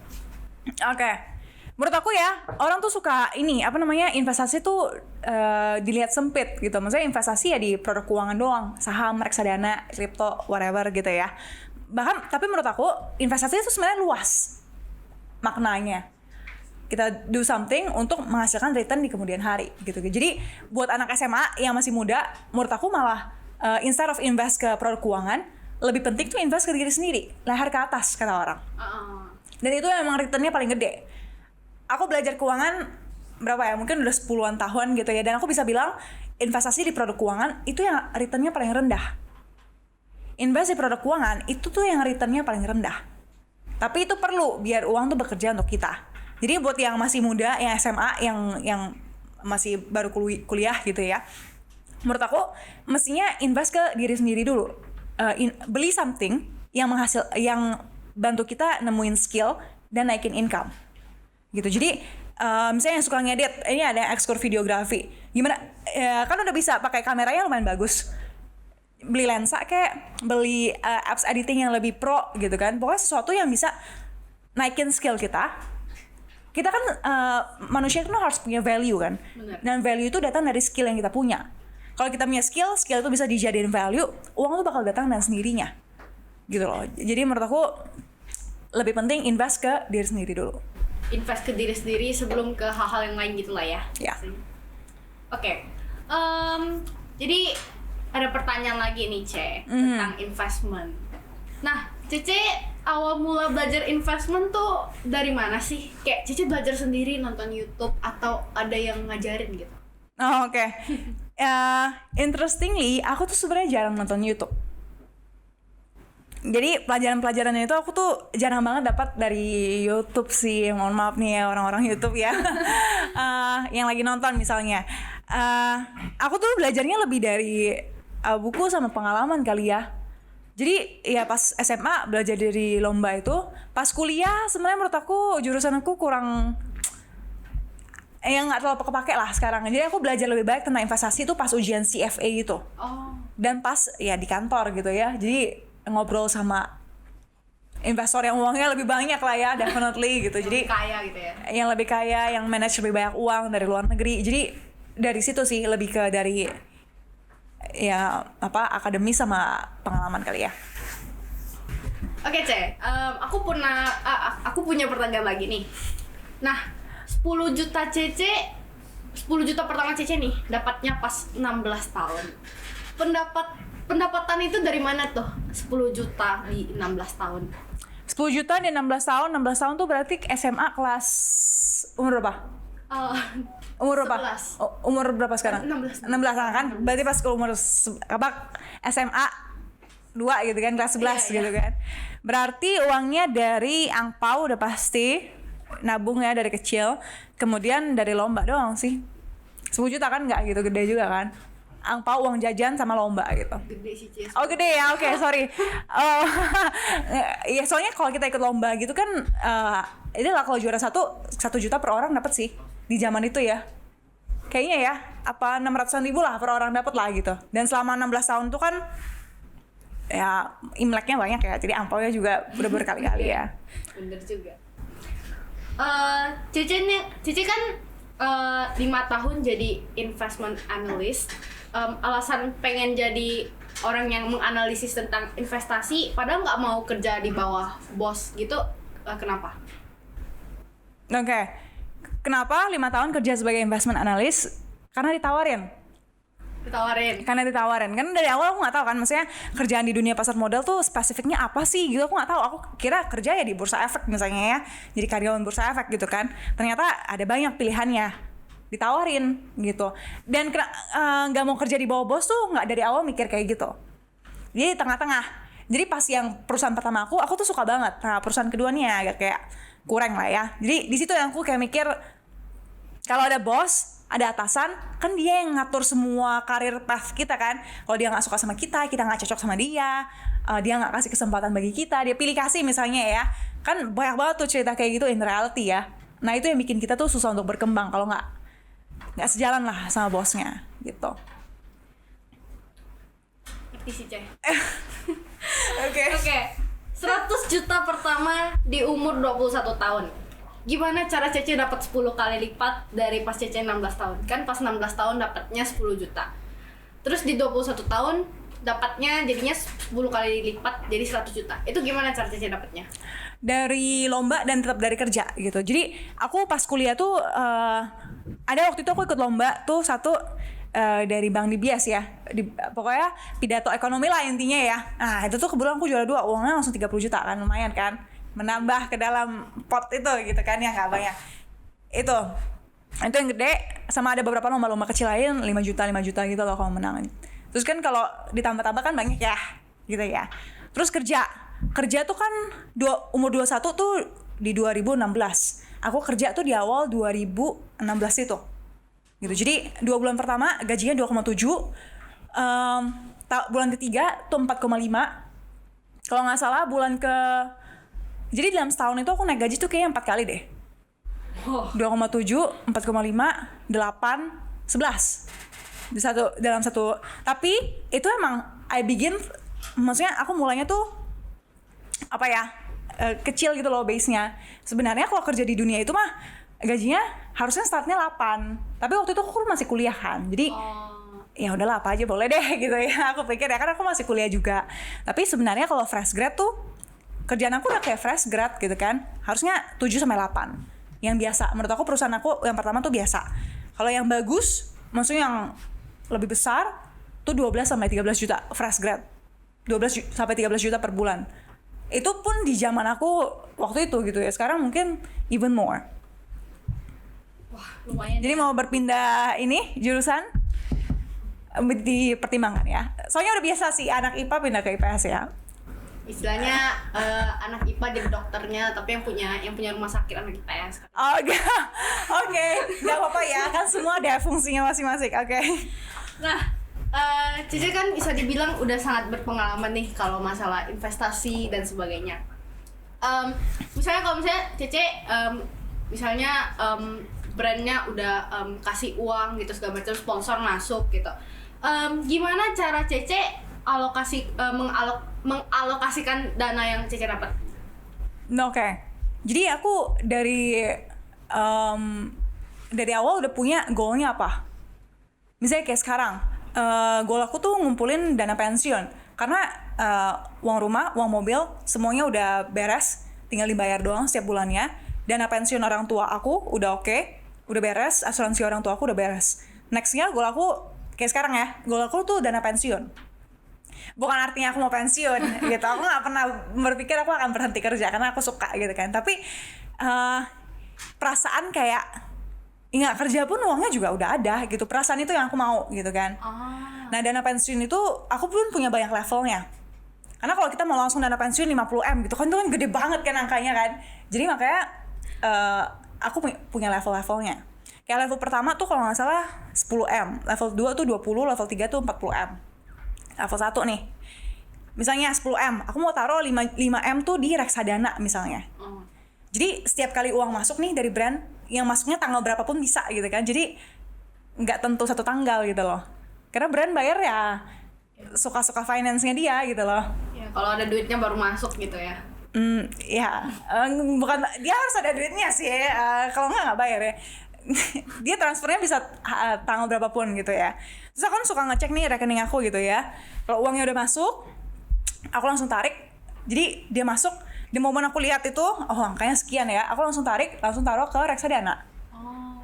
Oke. Menurut aku ya, orang tuh suka investasi tuh dilihat sempit gitu. Maksudnya investasi ya di produk keuangan doang, saham, reksadana, kripto, whatever gitu ya. Bahkan, tapi menurut aku investasi itu sebenarnya luas maknanya. Kita do something untuk menghasilkan return di kemudian hari gitu. Jadi buat anak SMA yang masih muda, menurut aku malah instead of invest ke produk keuangan, lebih penting tuh invest ke diri sendiri, leher ke atas kata orang. Dan itu memang returnnya paling gede. Aku belajar keuangan berapa ya, mungkin udah 10-an tahun gitu ya, dan aku bisa bilang investasi di produk keuangan itu yang returnnya paling rendah. Invest di produk keuangan itu tuh yang returnnya paling rendah. Tapi itu perlu biar uang tuh bekerja untuk kita. Jadi buat yang masih muda, yang SMA, yang masih baru kuliah gitu ya, menurut aku mestinya invest ke diri sendiri dulu. Beli something yang bantu kita nemuin skill dan naikin income. Gitu. Jadi misalnya yang suka ngedit, ini ada yang ekskul videografi, gimana kan udah bisa pakai kameranya lumayan bagus, beli lensa kayak beli apps editing yang lebih pro gitu kan. Pokoknya sesuatu yang bisa naikin skill kita kan manusia kan harus punya value kan. Bener. Dan value itu datang dari skill yang kita punya. Kalau kita punya skill itu bisa dijadiin value, uang itu bakal datang dengan sendirinya gitu loh. Jadi menurut aku lebih penting invest ke diri sendiri dulu. Invest ke diri sendiri sebelum ke hal-hal yang lain gitulah ya. Oke. Jadi ada pertanyaan lagi nih tentang investment. Nah, Cece awal mula belajar investment tuh dari mana sih? Kayak Cece belajar sendiri nonton YouTube atau ada yang ngajarin gitu? Oh, oke. Interestingly, aku tuh sebenarnya jarang nonton YouTube. Jadi pelajaran-pelajaran itu aku tuh jarang banget dapat dari YouTube sih. Mohon maaf nih ya orang-orang YouTube ya. Yang lagi nonton misalnya. Aku tuh belajarnya lebih dari buku sama pengalaman kali ya. Jadi ya pas SMA belajar dari lomba itu. Pas kuliah sebenarnya menurut aku jurusan aku kurang yang nggak terlalu kepake lah sekarang. Jadi aku belajar lebih baik tentang investasi itu pas ujian CFA gitu. Dan pas ya di kantor gitu ya. Jadi ngobrol sama investor yang uangnya lebih banyak lah ya, definitely gitu. Jadi kaya gitu ya. Yang lebih kaya, yang manage lebih banyak uang dari luar negeri. Jadi dari situ sih lebih ke dari ya akademi sama pengalaman kali ya. Oke, aku punya pertanyaan lagi nih. Nah, 10 juta pertama Cece nih dapatnya pas 16 tahun. Pendapatan itu dari mana tuh? 10 juta di 16 tahun. 10 juta di 16 tahun tuh berarti SMA kelas umur berapa? Umur berapa? 11. Umur berapa sekarang? 16 kan? Berarti pas ke umur SMA 2 gitu kan, kelas 11 gitu kan. Berarti uangnya dari angpau udah pasti, nabung ya dari kecil, kemudian dari lomba doang sih. 10 juta kan nggak gitu gede juga kan. Angpau, uang jajan sama lomba gitu. Gede sih, Cis. Oh gede ya, oke, sorry. Ya soalnya kalau kita ikut lomba gitu kan, ini lah kalau juara 1 juta per orang dapat sih di zaman itu ya. Kayaknya ya, 600-an ribu lah per orang dapat lah gitu. Dan selama 16 tahun tuh kan ya Imleknya banyak ya, jadi angpaunya juga udah berkali-kali ya. Bener juga. Cici kan 5 tahun jadi investment analyst. Alasan pengen jadi orang yang menganalisis tentang investasi, padahal nggak mau kerja di bawah bos gitu, kenapa? Oke. Kenapa 5 tahun kerja sebagai investment analyst? Karena ditawarin. Karena ditawarin. Kan dari awal aku nggak tahu kan, maksudnya kerjaan di dunia pasar modal tuh spesifiknya apa sih gitu, aku nggak tahu. Aku kira kerja ya di Bursa Efek misalnya ya, jadi karyawan Bursa Efek gitu kan. Ternyata ada banyak pilihannya, ditawarin gitu. Dan nggak mau kerja di bawah bos tuh nggak dari awal mikir kayak gitu. Jadi tengah-tengah. Jadi pas yang perusahaan pertama aku tuh suka banget. Nah perusahaan kedua nih ya agak kayak kurang lah ya. Jadi di situ yang aku kayak mikir, kalau ada bos, ada atasan, kan dia yang ngatur semua karir path kita kan. Kalau dia nggak suka sama kita nggak cocok sama dia, dia nggak kasih kesempatan bagi kita, dia pilih kasih misalnya ya. Kan banyak banget tuh cerita kayak gitu in reality ya. Nah itu yang bikin kita tuh susah untuk berkembang kalau nggak sejalan lah sama bosnya gitu. Ngerti sih, Ceh. Oke. 100 juta pertama di umur 21 tahun. Gimana cara Cece dapat 10 kali lipat dari pas Cece 16 tahun? Kan pas 16 tahun dapatnya 10 juta. Terus di 21 tahun dapatnya jadinya 10 kali lipat jadi 100 juta. Itu gimana cara Cece dapatnya? Dari lomba dan tetap dari kerja gitu. Jadi aku pas kuliah tuh ada waktu itu aku ikut lomba tuh dari Bank DBS ya. Pokoknya pidato ekonomi lah intinya ya. Nah itu tuh kebetulan aku juara 2, uangnya langsung 30 juta kan, lumayan kan. Menambah ke dalam pot itu gitu kan ya, nggak banyak. Itu yang gede. Sama ada beberapa lomba-lomba kecil lain 5 juta gitu loh kalau menang. Terus kan kalau ditambah-tambah kan banyak ya gitu ya. Terus kerja tuh kan umur 21 tuh di 2016. Aku kerja tuh di awal 2016 itu gitu. Jadi 2 bulan pertama gajinya 2,7, bulan ketiga tuh 4,5. Kalau nggak salah jadi dalam setahun itu aku naik gaji tuh kayaknya 4 kali deh. 2,7, 4,5, 8, 11 dalam satu. Tapi itu emang maksudnya aku mulainya tuh kecil gitu loh base-nya. Sebenarnya kalau kerja di dunia itu mah gajinya harusnya startnya 8. Tapi waktu itu aku masih kuliah kan. Jadi ya udahlah apa aja boleh deh gitu ya. Aku pikir ya kan aku masih kuliah juga. Tapi sebenarnya kalau fresh grad tuh kerjaan aku udah kayak fresh grad gitu kan. Harusnya 7-8. Yang biasa. Menurut aku perusahaan aku yang pertama tuh biasa. Kalau yang bagus, maksudnya yang lebih besar tuh 12-13 juta fresh grad. 12-13 juta per bulan. Itu pun di zaman aku waktu itu gitu ya. Sekarang mungkin even more. Wah, lumayan. Jadi mau berpindah jurusan dipertimbangkan ya. Soalnya udah biasa sih anak IPA pindah ke IPS ya. Istilahnya anak IPA jadi dokternya, tapi yang punya rumah sakit anak IPS. Oke, nggak apa-apa ya, kan semua ada fungsinya masing-masing. Oke. Nah, Cece kan bisa dibilang udah sangat berpengalaman nih kalau masalah investasi dan sebagainya. Misalnya Cece brandnya udah kasih uang gitu segala macam, sponsor masuk gitu. Gimana cara Cece mengalokasikan dana yang Cece dapat? Oke. Jadi aku dari awal udah punya goalnya apa. Misalnya kayak sekarang, goal aku tuh ngumpulin dana pensiun. Karena uang rumah, uang mobil, semuanya udah beres. Tinggal dibayar doang setiap bulannya. Dana pensiun orang tua aku udah oke, udah beres. Asuransi orang tua aku udah beres. Nextnya goal aku, kayak sekarang ya, goal aku tuh dana pensiun. Bukan artinya aku mau pensiun gitu. Aku gak pernah berpikir aku akan berhenti kerja karena aku suka gitu kan. Tapi perasaan kayak nggak kerja pun uangnya juga udah ada gitu. Perasaan itu yang aku mau gitu kan. Nah dana pensiun itu aku pun punya banyak levelnya. Karena kalau kita mau langsung dana pensiun 50M gitu kan, itu kan gede banget kan angkanya kan. Jadi makanya aku punya level-levelnya. Kayak level pertama tuh kalau nggak salah 10M, level 2 tuh 20, level 3 tuh 40M. Level 1 nih, misalnya 10M, aku mau taruh 5M tuh di reksadana misalnya. Jadi setiap kali uang masuk nih dari brand, yang masuknya tanggal berapapun bisa gitu kan. Jadi nggak tentu satu tanggal gitu loh. Karena brand bayar ya suka-suka finance-nya dia gitu loh. Ya, kalau ada duitnya baru masuk gitu ya. Bukan dia harus ada duitnya sih. Kalau nggak bayar ya. Dia transfernya bisa tanggal berapapun gitu ya. Terus aku kan suka ngecek nih rekening aku gitu ya. Kalau uangnya udah masuk, aku langsung tarik. Jadi dia masuk, di momen aku lihat itu, oh angkanya sekian ya, aku langsung tarik, langsung taruh ke reksadana.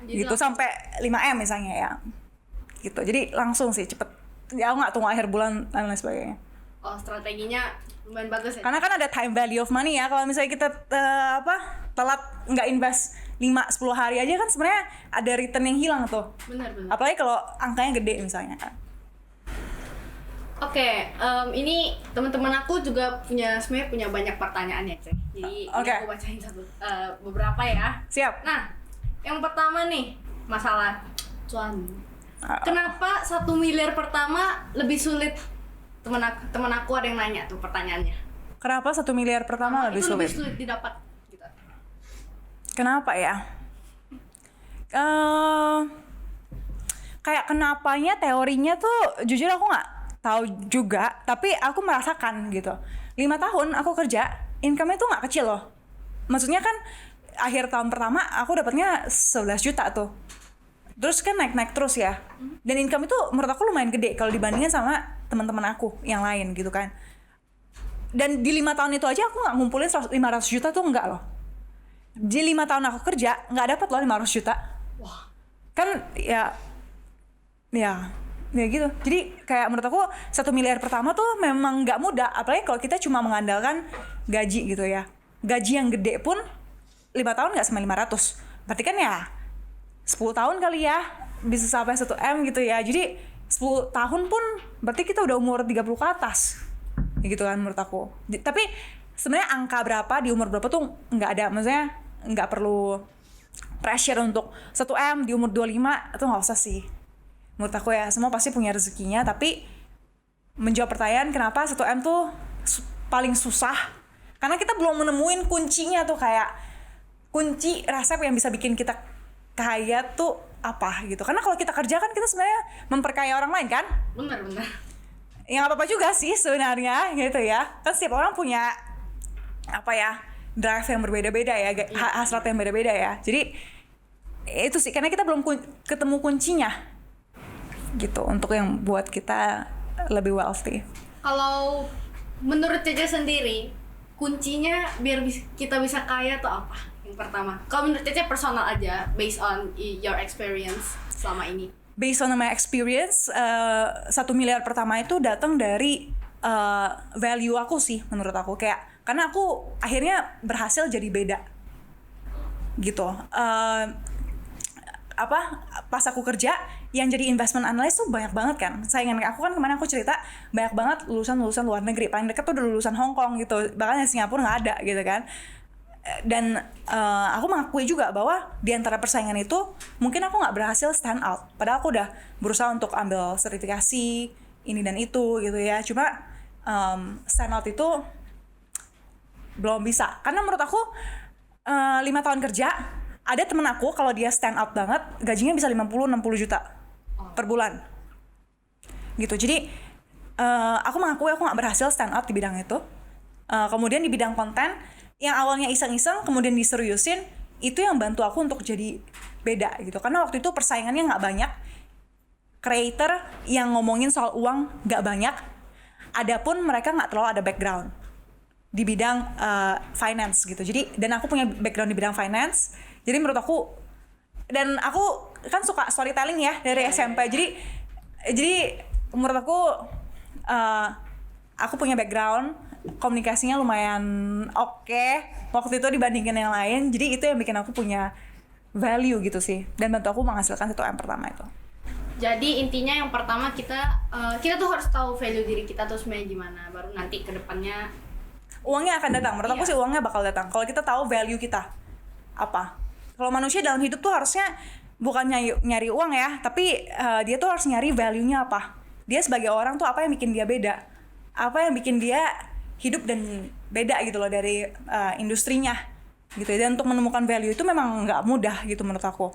Gitu sampai 5M misalnya ya. Gitu. Jadi langsung sih cepet. Ya aku nggak tunggu akhir bulan dan lain sebagainya. Oh, strateginya lumayan bagus ya. Karena kan ada time value of money ya. Kalau misalnya kita telat nggak invest 5-10 hari aja kan sebenarnya ada return yang hilang tuh. Benar. Apalagi kalau angkanya gede misalnya kan. Oke, ini teman-teman aku juga sebenarnya punya banyak pertanyaan ya, Cek. Jadi ini aku bacain beberapa ya. Siap. Nah, yang pertama nih, masalah cuan. Kenapa 1 miliar pertama lebih sulit? Teman aku ada yang nanya tuh pertanyaannya. Kenapa 1 miliar pertama lebih sulit? Lebih sulit didapat gitu. Kenapa ya? Kayak kenapanya teorinya tuh jujur aku nggak tahu juga, tapi aku merasakan gitu. 5 tahun aku kerja, income-nya tuh nggak kecil loh. Maksudnya kan akhir tahun pertama aku dapatnya 11 juta tuh. Terus kan naik-naik terus ya. Dan income itu menurut aku lumayan gede kalau dibandingin sama teman-teman aku yang lain gitu kan. Dan di 5 tahun itu aja aku nggak ngumpulin 500 juta tuh enggak loh. Di 5 tahun aku kerja nggak dapat loh 500 juta. Wah. Kan ya gitu. Jadi kayak menurut aku 1 miliar pertama tuh memang nggak mudah. Apalagi kalau kita cuma mengandalkan gaji gitu ya. Gaji yang gede pun 5 tahun nggak sampai 500. Berarti kan ya 10 tahun kali ya bisa sampai 1M gitu ya. Jadi 10 tahun pun berarti kita udah umur 30 ke atas. Ya gitu kan menurut aku. Tapi sebenarnya angka berapa di umur berapa tuh nggak ada. Maksudnya nggak perlu pressure untuk 1M di umur 25 itu nggak usah sih. Menurut aku ya semua pasti punya rezekinya. Tapi menjawab pertanyaan kenapa 1M tuh paling susah, karena kita belum menemuin kuncinya tuh, kayak kunci resep yang bisa bikin kita kaya tuh apa gitu. Karena kalau kita kerja kan kita sebenarnya memperkaya orang lain kan. Benar. Ya nggak apa-apa juga sih sebenarnya gitu ya. Kan setiap orang punya drive yang berbeda-beda ya, hasrat yang beda-beda ya. Jadi itu sih karena kita belum ketemu kuncinya gitu untuk yang buat kita lebih wealthy. Kalau menurut Cece sendiri, kuncinya biar kita bisa kaya tuh apa? Yang pertama, kalau menurut Cece personal aja, based on your experience selama ini. Based on my experience, 1 miliar pertama itu datang dari value aku sih menurut aku. Kayak karena aku akhirnya berhasil jadi beda gitu. Pas aku kerja yang jadi investment analyst tuh banyak banget kan. Saingan aku kan kemarin aku cerita banyak banget lulusan luar negeri. Paling dekat tuh udah lulusan Hong Kong gitu. Bahkan di Singapura nggak ada gitu kan. Dan aku mengakui juga bahwa di antara persaingan itu mungkin aku nggak berhasil stand out. Padahal aku udah berusaha untuk ambil sertifikasi ini dan itu gitu ya. Cuma stand out itu belum bisa. Karena menurut aku 5 tahun kerja Ada temen aku kalau dia stand out banget, gajinya bisa 50-60 juta per bulan. Gitu. Jadi aku mengakui aku nggak berhasil stand out di bidang itu. Kemudian di bidang konten yang awalnya iseng-iseng kemudian diseriusin, itu yang bantu aku untuk jadi beda gitu. Karena waktu itu persaingannya nggak banyak, creator yang ngomongin soal uang nggak banyak. Adapun mereka nggak terlalu ada background di bidang finance gitu. Jadi dan aku punya background di bidang finance. Jadi menurut aku, dan aku kan suka storytelling ya dari SMP. Jadi menurut aku punya background komunikasinya lumayan oke waktu itu dibandingin yang lain. Jadi itu yang bikin aku punya value gitu sih, dan bantu aku menghasilkan 1M pertama itu. Jadi intinya yang pertama kita tuh harus tahu value diri kita tuh sebenarnya gimana, baru nanti ke depannya uangnya akan datang. Menurut aku sih uangnya bakal datang kalau kita tahu value kita apa. Kalau manusia dalam hidup tuh harusnya bukan nyari uang ya, tapi dia tuh harus nyari value-nya apa. Dia sebagai orang tuh apa yang bikin dia beda, apa yang bikin dia hidup dan beda gitu loh dari industrinya gitu. Dan untuk menemukan value itu memang nggak mudah gitu menurut aku.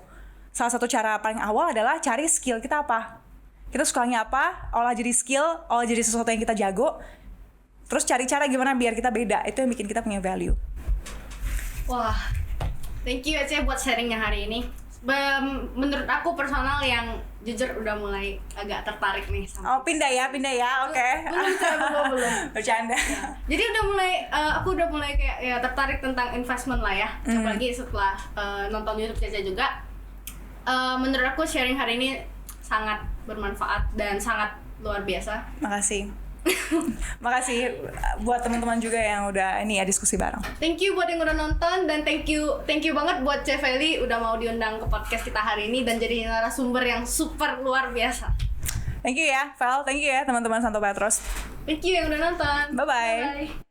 Salah satu cara paling awal adalah cari skill kita apa, kita sukanya apa, olah jadi skill, olah jadi sesuatu yang kita jago, terus cari cara gimana biar kita beda. Itu yang bikin kita punya value. Wah, thank you Ece buat sharingnya hari ini. Menurut aku personal yang jujur udah mulai agak tertarik nih sama. Oh, pindah ya, oke. Belum. Bercanda. Ya. Jadi aku udah mulai kayak ya tertarik tentang investment lah ya. Apalagi setelah nonton YouTube Cece juga. Menurut aku sharing hari ini sangat bermanfaat dan sangat luar biasa. Makasih. Makasih buat teman-teman juga yang udah ini ya diskusi bareng. Thank you buat yang udah nonton, dan thank you banget buat Chef Feli udah mau diundang ke podcast kita hari ini dan jadi narasumber yang super luar biasa. Thank you ya, Val. Thank you ya teman-teman Santo Petros. Thank you yang udah nonton. Bye-bye. Bye.